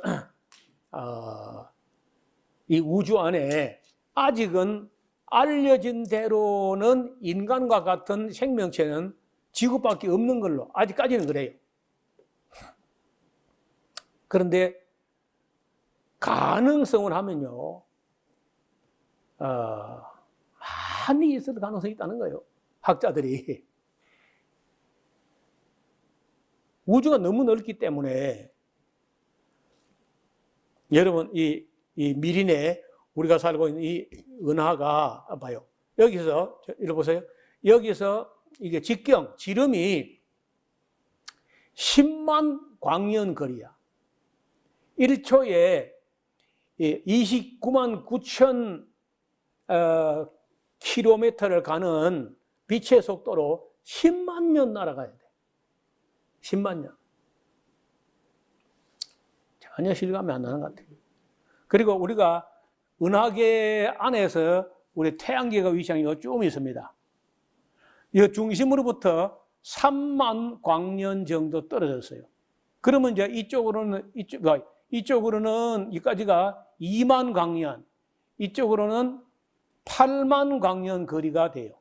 이 우주 안에 아직은 알려진 대로는 인간과 같은 생명체는 지구밖에 없는 걸로 아직까지는 그래요. 그런데 가능성을 하면요, 많이 있을 가능성이 있다는 거예요. 학자들이. 우주가 너무 넓기 때문에 여러분 이 미린에 우리가 살고 있는 이 은하가 봐요. 여기서 이리 보세요. 여기서 이게 직경 지름이 10만 광년 거리야. 1초에 29만 9천 킬로미터를 가는 빛의 속도로 10만 년 날아가야 돼. 10만 년. 전혀 실감이 안 나는 것 같아요. 그리고 우리가 은하계 안에서 우리 태양계가 위치한 요쯤 있습니다. 이 중심으로부터 3만 광년 정도 떨어졌어요. 그러면 이제 이쪽으로는 여기까지가 2만 광년, 이쪽으로는 8만 광년 거리가 돼요.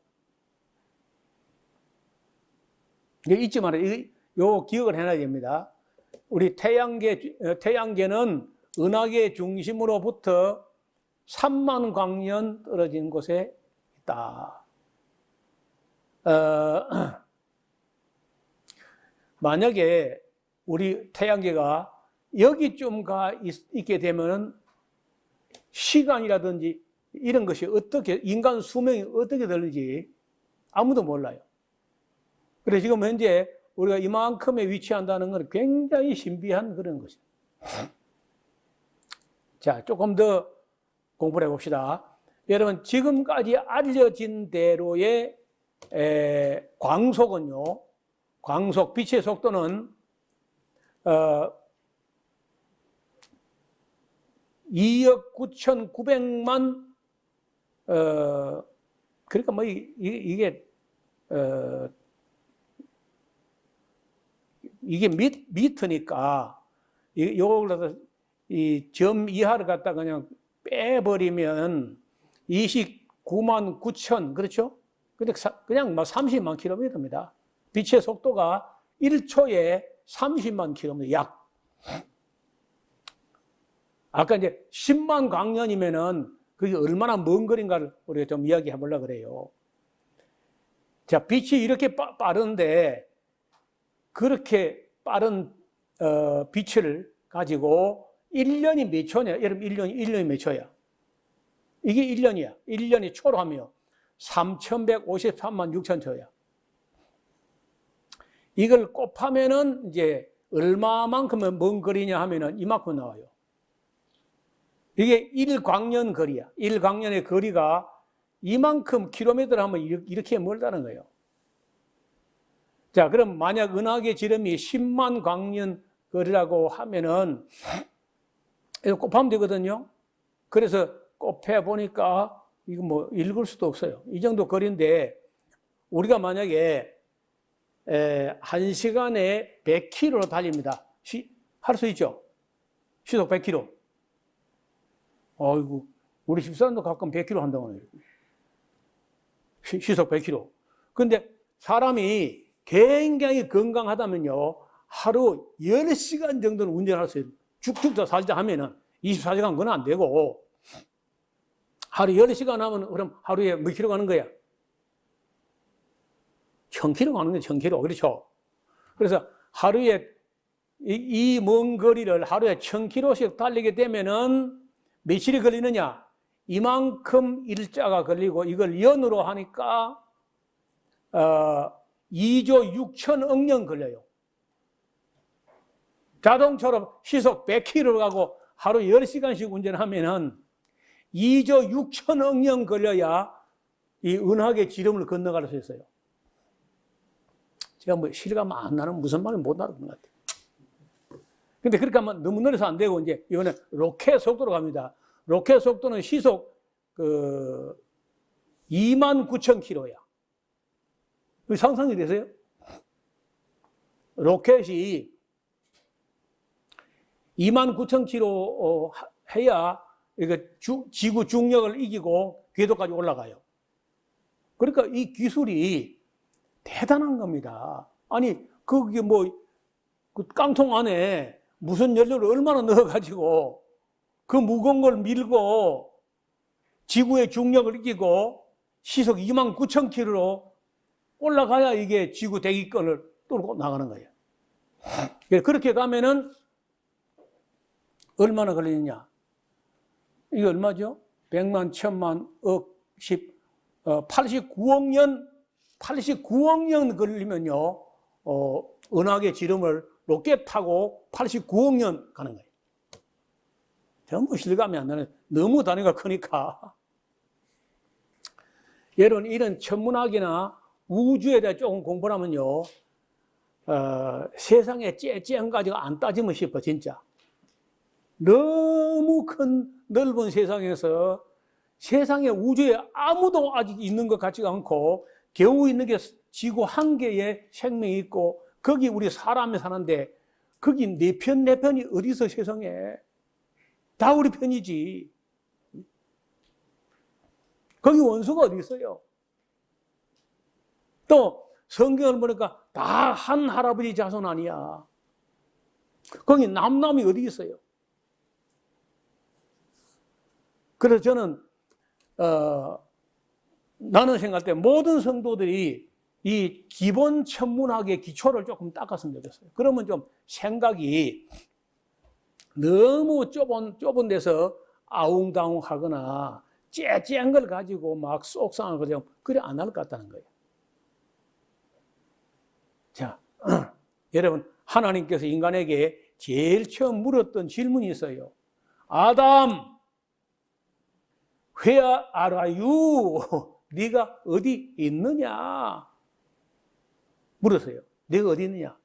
잊지 말아요. 요 기억을 해놔야 됩니다. 우리 태양계는 은하계 중심으로부터 3만 광년 떨어진 곳에 있다. 만약에 우리 태양계가 여기쯤 있게 되면 시간이라든지 이런 것이 어떻게, 인간 수명이 어떻게 되는지 아무도 몰라요. 그래서 지금 현재 우리가 이만큼에 위치한다는 건 굉장히 신비한 그런 것이에요. 자, 조금 더 공부를 해봅시다. 여러분, 지금까지 알려진 대로의 광속은요, 광속, 빛의 속도는 2억 9,900만 그러니까 뭐 이게 미터니까 요걸 이 점 이하를 갖다 그냥 빼버리면 29만 9천, 그렇죠? 근데 그냥 막 30만 킬로미터입니다. 빛의 속도가 1초에 30만 킬로미터 약. 아까 이제 10만 광년이면은 그게 얼마나 먼 거리인가를 우리가 좀 이야기해 보려고 그래요. 자, 빛이 이렇게 빠른데 그렇게 빠른 빛을 가지고 1년이 몇 초냐? 여러분 1년이 몇 초야? 이게 1년이야. 1년이 초로 하면 3,153만 6천 초야. 이걸 곱하면은 이제 얼마만큼 먼 거리냐 하면은 이만큼 나와요. 이게 1광년 거리야. 1광년의 거리가 이만큼 킬로미터를 하면 이렇게 멀다는 거예요. 자, 그럼 만약 은하계 지름이 10만 광년 거리라고 하면은 이거 곱하면 되거든요. 그래서 곱해 보니까 이거 뭐 읽을 수도 없어요. 이 정도 거리인데 우리가 만약에 1시간에 100km로 달립니다. 할 수 있죠? 시속 100km. 아이고, 우리 집사람도 가끔 100km 한다고 해요. 시속 100km. 근데 사람이 굉장히 건강하다면요, 하루 10시간 정도는 운전할 수 있어요. 쭉쭉 다 살자 하면은 24시간 그건 안 되고, 하루 10시간 하면 그럼 하루에 몇 킬로 가는 거야? 1000km 가는 거야, 1000km. 그렇죠? 그래서 하루에 이 먼 거리를 하루에 1000km씩 달리게 되면은 며칠이 걸리느냐? 이만큼 일자가 걸리고 이걸 연으로 하니까 2조 6천억 년 걸려요. 자동차로 시속 100km 가고 하루 10시간씩 운전하면은 2조 6천억 년 걸려야 이 은하계 지름을 건너갈 수 있어요. 제가 뭐 실감 안 나는 무슨 말을 못 알아듣는 것 같아요. 근데 그렇게 하면 너무 느려서 안 되고 이제 이번에 로켓 속도로 갑니다. 로켓 속도는 시속 2만 9천 킬로야. 상상이 되세요? 로켓이 2만 9천 킬로 해야 지구 중력을 이기고 궤도까지 올라가요. 그러니까 이 기술이 대단한 겁니다. 아니, 그게 뭐, 그 깡통 안에 무슨 연료를 얼마나 넣어가지고 그 무거운 걸 밀고 지구의 중력을 이기고 시속 29,000km로 올라가야 이게 지구 대기권을 뚫고 나가는 거예요. 그렇게 가면은 얼마나 걸리느냐? 이게 얼마죠? 100만, 1000만, 억, 89억 년 걸리면요, 은하계 지름을 로켓 타고 89억 년 가는 거예요. 전부 실감이 안 나네. 너무 단위가 크니까. 여러분, 이런 천문학이나 우주에 대해 조금 공부를 하면요, 세상에 째한 가지가 안 따지면 싶어, 진짜. 너무 큰 넓은 세상에서 세상에 우주에 아무도 아직 있는 것 같지가 않고 겨우 있는 게 지구 한 개의 생명이 있고 거기 우리 사람이 사는데 거기 내 편이 어디서 세상에 다 우리 편이지. 거기 원수가 어디 있어요? 또 성경을 보니까 다 한 할아버지 자손 아니야. 거기 남남이 어디 있어요? 그래서 저는 나는 생각할 때 모든 성도들이 이 기본 천문학의 기초를 조금 닦았으면 좋겠어요. 그러면 좀 생각이 너무 좁은 데서 아웅다웅하거나 째한 걸 가지고 막 속상하고 그래 안 할 것 같다는 거예요. 자, 여러분, 하나님께서 인간에게 제일 처음 물었던 질문이 있어요. 아담, Where are you? 네가 어디 있느냐? 물었어요. 네가 어디 있느냐?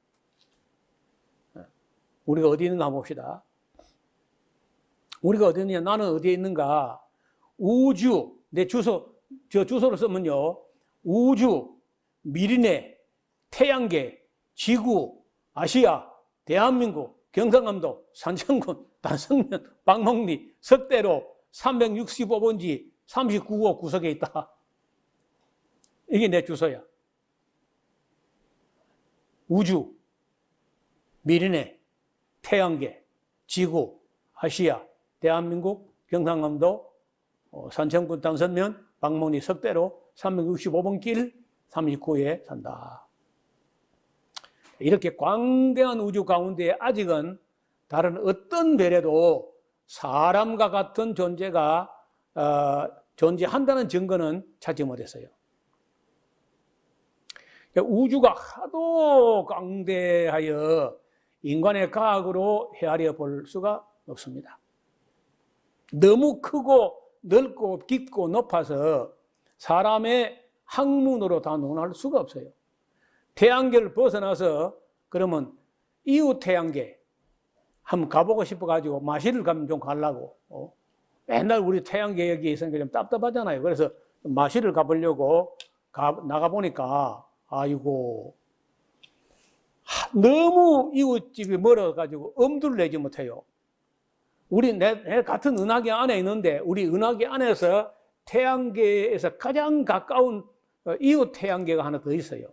우리가 어디 있는가 한번 봅시다. 우리가 어디 있느냐? 나는 어디에 있는가? 우주, 내 주소, 저 주소를 쓰면요. 우주, 미리네, 태양계, 지구, 아시아, 대한민국, 경상남도, 산청군, 단성면, 방목리, 석대로, 365번지 39호 구석에 있다. 이게 내 주소야. 우주, 미리네, 태양계, 지구, 아시아, 대한민국, 경상남도, 산청군 단성면, 방목리, 석대로 365번 길 39호에 산다. 이렇게 광대한 우주 가운데 아직은 다른 어떤 별에도 사람과 같은 존재가 존재한다는 증거는 찾지 못했어요. 우주가 하도 광대하여 인간의 과학으로 헤아려 볼 수가 없습니다. 너무 크고 넓고 깊고 높아서 사람의 학문으로 다 논할 수가 없어요. 태양계를 벗어나서 그러면 이웃 태양계 한번 가보고 싶어가지고 마시를 가면 좀 가려고. 맨날 우리 태양계 여기 있으니까 좀 답답하잖아요. 그래서 마시를 가보려고 나가보니까 아이고 너무 이웃집이 멀어가지고 엄두를 내지 못해요. 우리 내 같은 은하계 안에 있는데 우리 은하계 안에서 태양계에서 가장 가까운 이웃 태양계가 하나 더 있어요.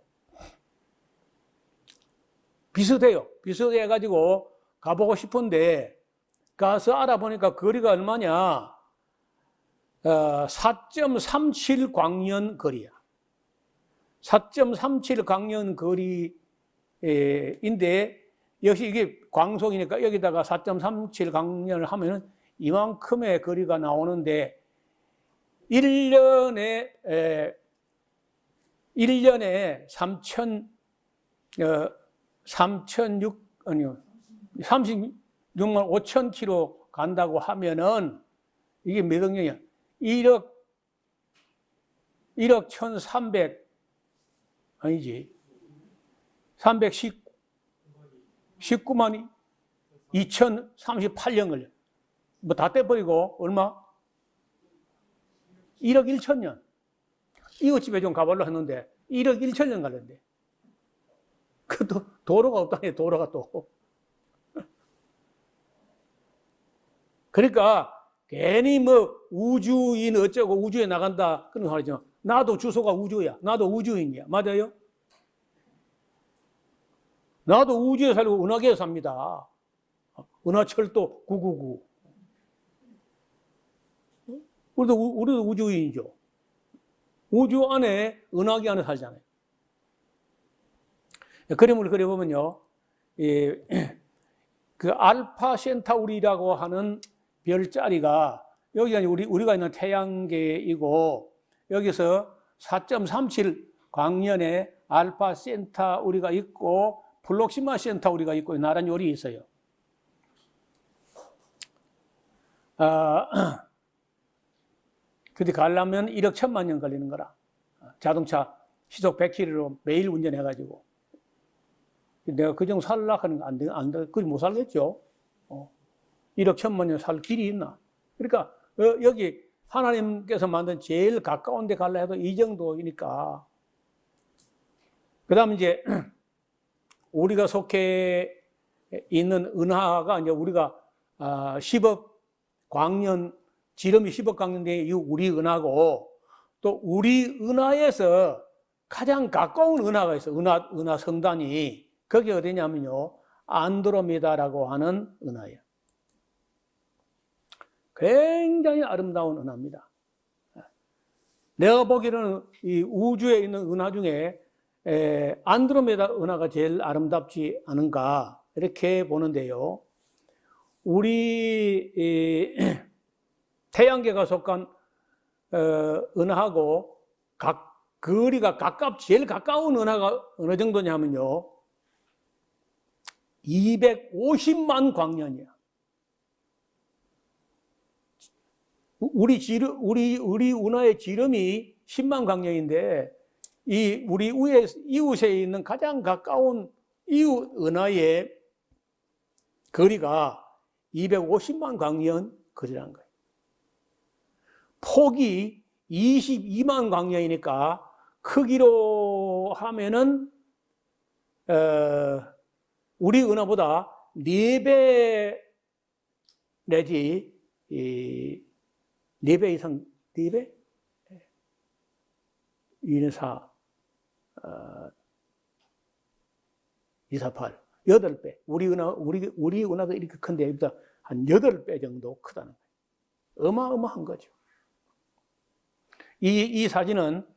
비슷해요. 비슷해가지고 가보고 싶은데 가서 알아보니까 거리가 얼마냐? 4.37 광년 거리야. 4.37 광년 거리인데 역시 이게 광속이니까 여기다가 4.37 광년을 하면은 이만큼의 거리가 나오는데 1년에 36만 5천 킬로 간다고 하면은 이게 몇 억년이야? 1억 1300 아니지 319만 2038년 걸려. 뭐 다 떼버리고 얼마? 1억 1천년. 이웃집에 좀 가보려고 했는데 1억 1천년 걸렸는데 그 도로가 없다니. 도로가 또 그러니까 괜히 뭐 우주인 어쩌고 우주에 나간다 그런 거 하죠. 나도 주소가 우주야. 나도 우주인이야. 맞아요? 나도 우주에 살고 은하계에 삽니다. 은하철도 999. 우리도 우주인이죠. 우주 안에, 은하계 안에 살잖아요. 그림을 그려보면요, 그 알파 센타우리라고 하는 별자리가 여기가 우리가 있는 태양계이고, 여기서 4.37 광년에 알파 센타우리가 있고, 플록시마 센타우리가 있고, 나란히 요리 있어요. 근데 가려면 1억 1천만 년 걸리는 거라. 자동차 시속 100km로 매일 운전해가지고. 내가 그 정도 살려고 하는 거 안 돼. 그걸 못 살겠죠. 1억 1천만 년 살 길이 있나. 그러니까, 여기 하나님께서 만든 제일 가까운 데 가려 해도 이 정도이니까. 그 다음에 이제, 우리가 속해 있는 은하가 이제 우리가 10억 광년, 지름이 10억 광년대에 이 우리 은하고, 또 우리 은하에서 가장 가까운 은하가 있어. 은하 성단이. 그게 어디냐면요, 안드로메다라고 하는 은하예요. 굉장히 아름다운 은하입니다. 내가 보기에는 이 우주에 있는 은하 중에 안드로메다 은하가 제일 아름답지 않은가 이렇게 보는데요. 우리 태양계가 속한 은하하고 거리가 제일 가까운 은하가 어느 정도냐면요, 250만 광년이야. 우리 은하의 지름이 10만 광년인데, 우리 이웃에 있는 가장 가까운 이웃 은하의 거리가 250만 광년 거리라는 거예요. 폭이 22만 광년이니까 크기로 하면은 우리 은하보다 4배 내지 4배 이상, 4배? 2는 4, 2, 4, 8, 8배. 우리 은하가 이렇게 큰데 여기보다 한 8배 정도 크다는 거예요. 어마어마한 거죠. 이 사진은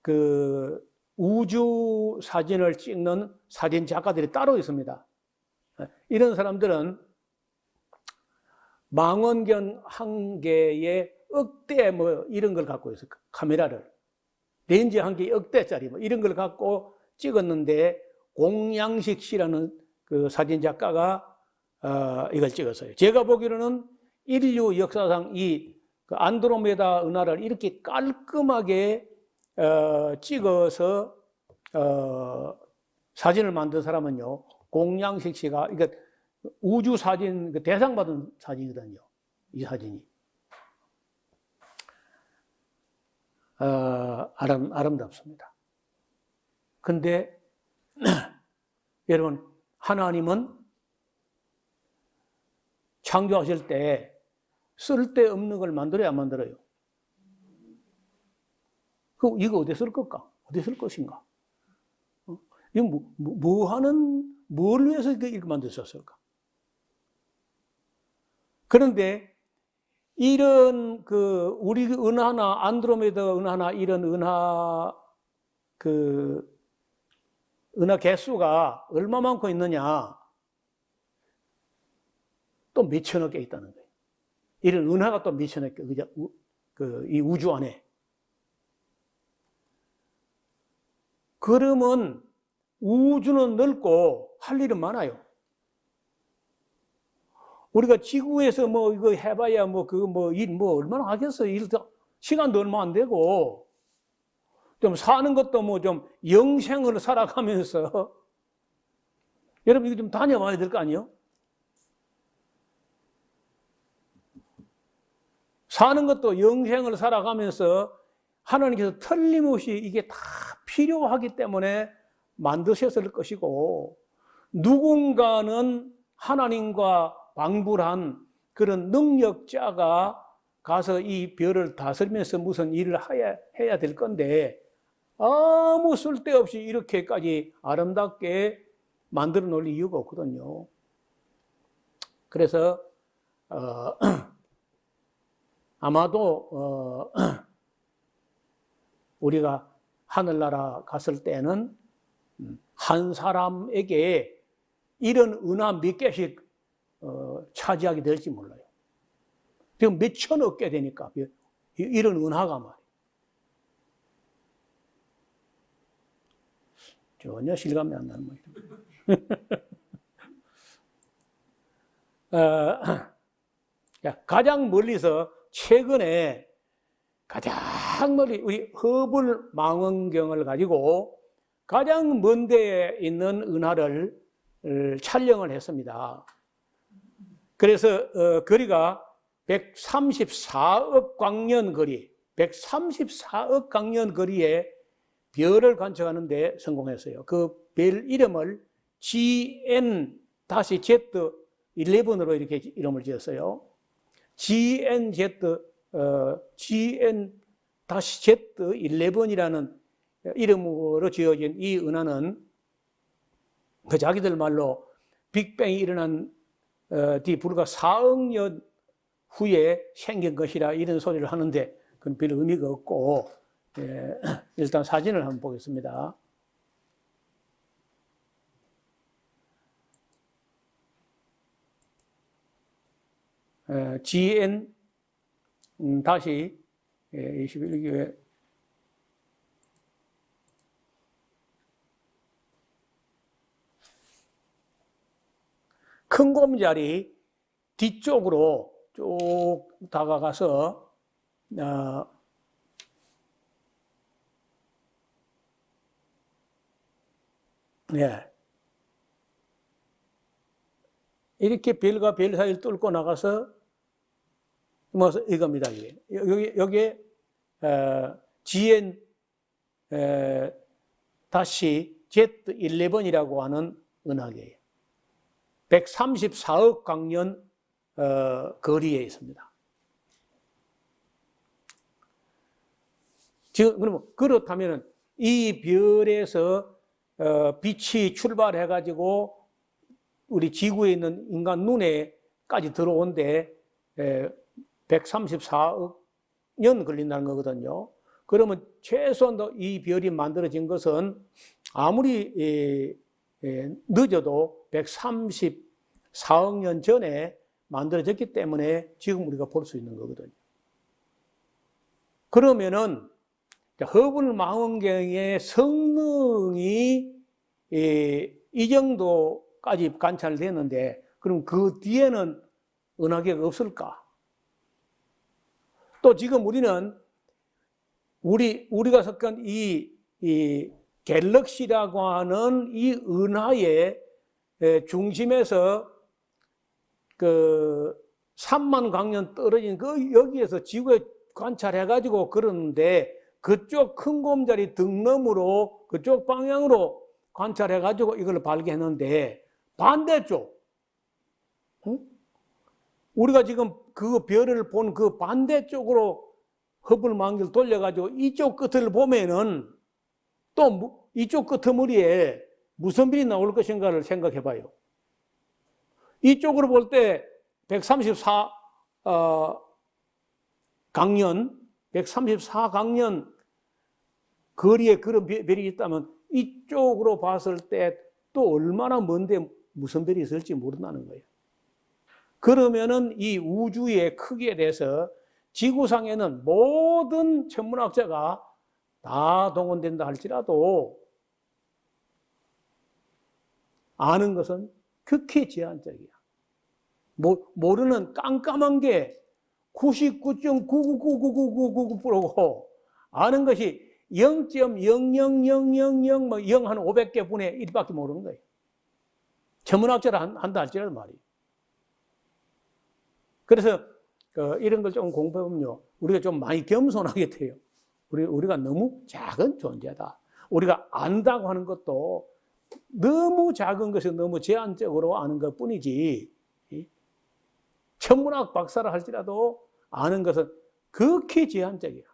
그 우주 사진을 찍는 사진 작가들이 따로 있습니다. 이런 사람들은 망원경 한 개에 억대 뭐 이런 걸 갖고 있어요. 카메라를. 렌즈 한 개에 억대짜리 뭐 이런 걸 갖고 찍었는데, 공양식 씨라는 그 사진 작가가 이걸 찍었어요. 제가 보기로는 인류 역사상 그 안드로메다 은하를 이렇게 깔끔하게 찍어서 사진을 만든 사람은요, 공양식 씨가, 그러니까 우주 사진 대상 받은 사진이거든요. 이 사진이 아름답습니다. 근데 여러분, 하나님은 창조하실 때 쓸데없는 걸 만들어야 안 만들어요? 이거 어디 쓸 것까? 어디 쓸 것인가? 이거 뭘 위해서 이렇게 만드셨을까? 그런데 이런 우리 은하나 안드로메다 은하나 이런 은하 개수가 얼마만큼 있느냐? 또 몇천억 개 있다는 거예요. 이런 은하가 또 몇천억 개, 이 우주 안에. 그러면 우주는 넓고 할 일은 많아요. 우리가 지구에서 뭐 이거 해봐야 일 얼마나 하겠어요. 시간도 얼마 안 되고, 좀 사는 것도 뭐 좀 영생을 살아가면서, 여러분 이거 좀 다녀봐야 될 거 아니에요? 사는 것도 영생을 살아가면서 하나님께서 틀림없이 이게 다 필요하기 때문에 만드셨을 것이고, 누군가는 하나님과 방불한 그런 능력자가 가서 이 별을 다스리면서 무슨 일을 해야 될 건데, 아무 쓸데없이 이렇게까지 아름답게 만들어 놓을 이유가 없거든요. 그래서 아마도 우리가 하늘나라 갔을 때는 한 사람에게 이런 은화 몇 개씩 차지하게 될지 몰라요. 지금 몇 천억 개 되니까 이런 은하가 말이에요. 전혀 실감이 안 나는 거예요. 가장 멀리서 최근에 가장 멀리 우리 허블 망원경을 가지고 가장 먼 데에 있는 은하를 촬영을 했습니다. 그래서 거리가 134억 광년 거리, 134억 광년 거리에 별을 관측하는 데 성공했어요. 그 별 이름을 GN-Z11으로 이렇게 이름을 지었어요. GN-Z11이라는 이름으로 지어진 이 은하는 그 자기들 말로 빅뱅이 일어난 뒤 불과 4억 년 후에 생긴 것이라 이런 소리를 하는데 그건 별 의미가 없고, 일단 사진을 한번 보겠습니다. GN 다시 21기회 큰 곰자리 뒤쪽으로 쭉 다가가서 이렇게 별과 별 사이를 뚫고 나가서 뭐 이겁니다. 여기에 GN Z11이라고 하는 은하계예요. 134억 광년 거리에 있습니다. 지금 그러면 그렇다면 이 별에서 빛이 출발해 가지고 우리 지구에 있는 인간 눈에까지 들어온데 134억 년 걸린다는 거거든요. 그러면 최소한 이 별이 만들어진 것은 아무리 늦어도 134억 년 전에 만들어졌기 때문에 지금 우리가 볼 수 있는 거거든요. 그러면은 허블 망원경의 성능이 이 정도까지 관찰됐는데 그럼 그 뒤에는 은하계가 없을까? 또 지금 우리는 우리가 속한 이 갤럭시라고 하는 이 은하의 중심에서 그 3만 광년 떨어진 그 여기에서 지구에 관찰해가지고 그러는데 그쪽 큰 곰자리 등너으로 그쪽 방향으로 관찰해가지고 이걸 발견했는데 반대쪽, 응? 우리가 지금 그 별을 본 그 반대쪽으로 허블 망원경을 돌려가지고 이쪽 끝을 보면은 또 이쪽 끄트머리에 무슨 별이 나올 것인가를 생각해 봐요. 이쪽으로 볼 때 134강년 거리에 그런 별이 있다면 이쪽으로 봤을 때 또 얼마나 먼데 무슨 별이 있을지 모른다는 거예요. 그러면은 이 우주의 크기에 대해서 지구상에는 모든 천문학자가 다 동원된다 할지라도 아는 것은 극히 제한적이야. 모르는 깜깜한 게 99.9999999%고 아는 것이 0.00000 뭐 0 한 500개 분의 1밖에 모르는 거예요. 천문학자를 한다 할지라도 말이에요. 그래서 이런 걸 좀 공부해보면요, 우리가 좀 많이 겸손하게 돼요. 우리가 너무 작은 존재다. 우리가 안다고 하는 것도 너무 작은 것이 너무 제한적으로 아는 것 뿐이지, 천문학 박사를 할지라도 아는 것은 극히 제한적이야.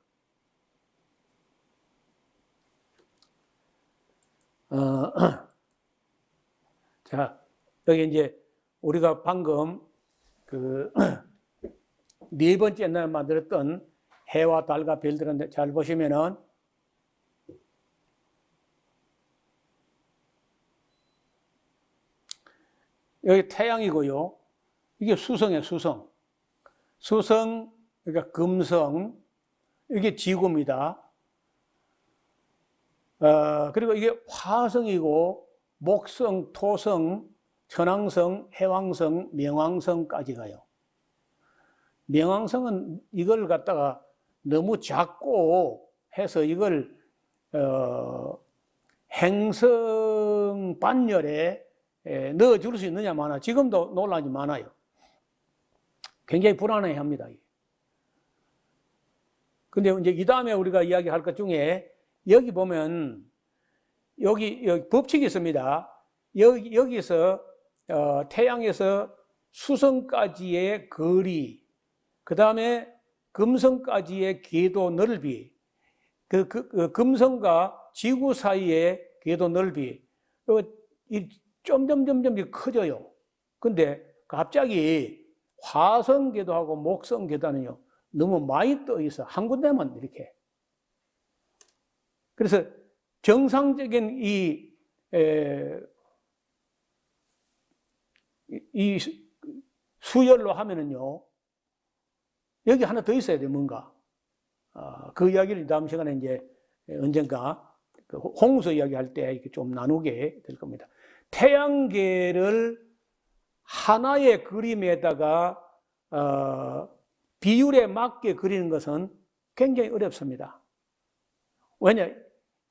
자, 여기 이제 우리가 방금 그 네 번째 옛날에 만들었던 해와 달과 별들은 잘 보시면은 여기 태양이고요. 이게 수성이에요, 수성. 수성, 그러니까 금성, 이게 지구입니다. 그리고 이게 화성이고, 목성, 토성, 천왕성, 해왕성, 명왕성까지 가요. 명왕성은 이걸 갖다가 너무 작고 해서 이걸 행성 반열에 넣어줄 수 있느냐 마나 지금도 논란이 많아요. 굉장히 불안해합니다. 근데 이제 이 다음에 우리가 이야기할 것 중에 여기 보면 여기 법칙이 있습니다. 여기서 태양에서 수성까지의 거리, 그 다음에 금성까지의 궤도 넓이, 그 금성과 지구 사이의 궤도 넓이, 점점 커져요. 근데 갑자기 화성 궤도하고 목성 궤도는요, 너무 많이 떠 있어. 한 군데만 이렇게. 그래서 정상적인 이 수열로 하면은요, 여기 하나 더 있어야 돼, 뭔가. 그 이야기를 다음 시간에 이제 언젠가 홍수 이야기할 때 이렇게 좀 나누게 될 겁니다. 태양계를 하나의 그림에다가 비율에 맞게 그리는 것은 굉장히 어렵습니다. 왜냐?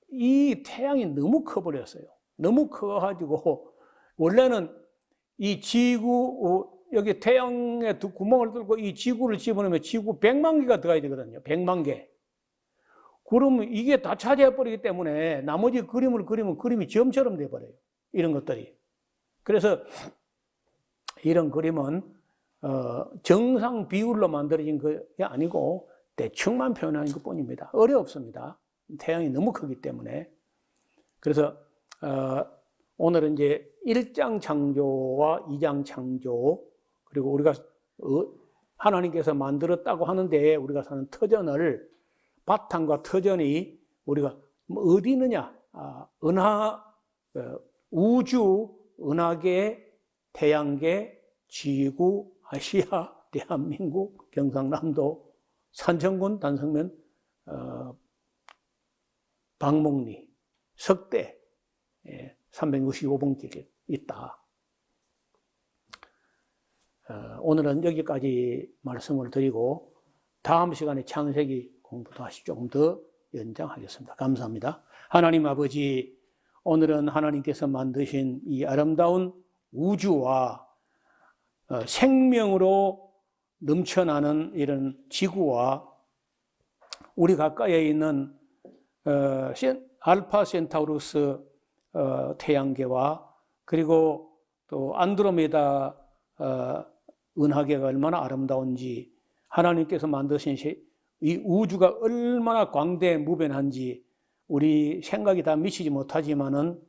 이 태양이 너무 커버렸어요. 너무 커가지고 원래는 이 지구, 여기 태양에 두 구멍을 뚫고 이 지구를 집어넣으면 지구 100만 개가 들어가야 되거든요. 100만 개. 그러면 이게 다 차지해버리기 때문에 나머지 그림을 그리면 그림이 점처럼 돼버려요. 이런 것들이. 그래서 이런 그림은 정상 비율로 만들어진 게 아니고 대충만 표현하는 것 뿐입니다. 어렵습니다. 태양이 너무 크기 때문에. 그래서 오늘은 이제 1장 창조와 2장 창조, 그리고 우리가 하나님께서 만들었다고 하는데 우리가 사는 터전을, 바탕과 터전이 우리가 어디 있느냐? 우주, 은하계, 태양계, 지구, 아시아, 대한민국, 경상남도, 산청군, 단성면, 방목리, 석대, 365번길이 있다. 오늘은 여기까지 말씀을 드리고 다음 시간에 창세기 공부 다시 조금 더 연장하겠습니다. 감사합니다. 하나님 아버지, 오늘은 하나님께서 만드신 이 아름다운 우주와 생명으로 넘쳐나는 이런 지구와 우리 가까이에 있는 알파 센타우루스 태양계와 그리고 또 안드로메다 은하계가 얼마나 아름다운지, 하나님께서 만드신 이 우주가 얼마나 광대무변한지 우리 생각이 다 미치지 못하지만은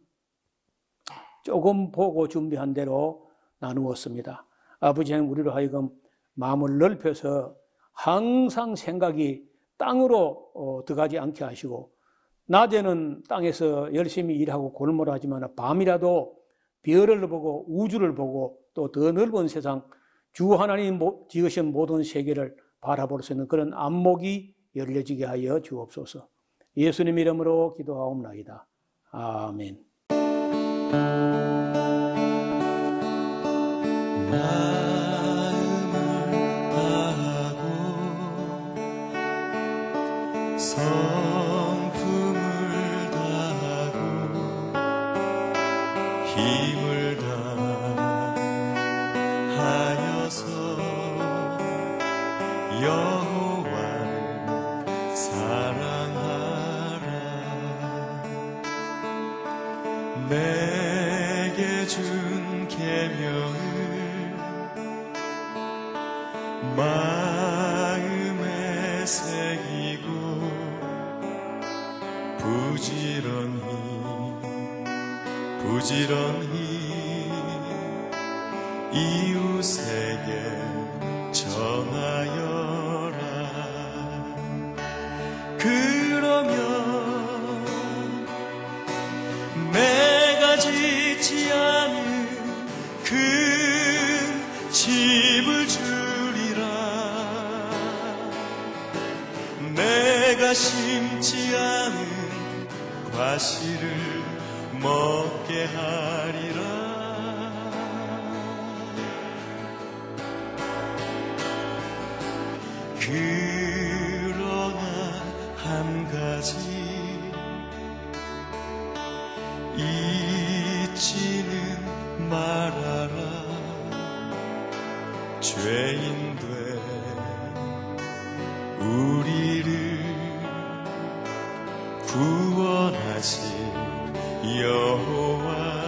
조금 보고 준비한 대로 나누었습니다. 아버지 하나님, 우리로 하여금 마음을 넓혀서 항상 생각이 땅으로 들어가지 않게 하시고, 낮에는 땅에서 열심히 일하고 골몰하지만 밤이라도 별을 보고 우주를 보고 또 더 넓은 세상, 주 하나님 지으신 모든 세계를 바라볼 수 있는 그런 안목이 열려지게 하여 주옵소서. 예수님 이름으로 기도하옵나이다. 아멘. 성품을 다하고 힘을 다하여서 여호와를 사랑하라. 내게 준 계명을 마음에 새기고 부지런히 이웃에게 전하여라. 그러면 내가 짓지 않은 그 집을 주리라. 내가 심지 않은 과실을 먹게 하리라. 그러나 한 가지 잊지는 말아라. 죄인된 우리를 구원하신 여호와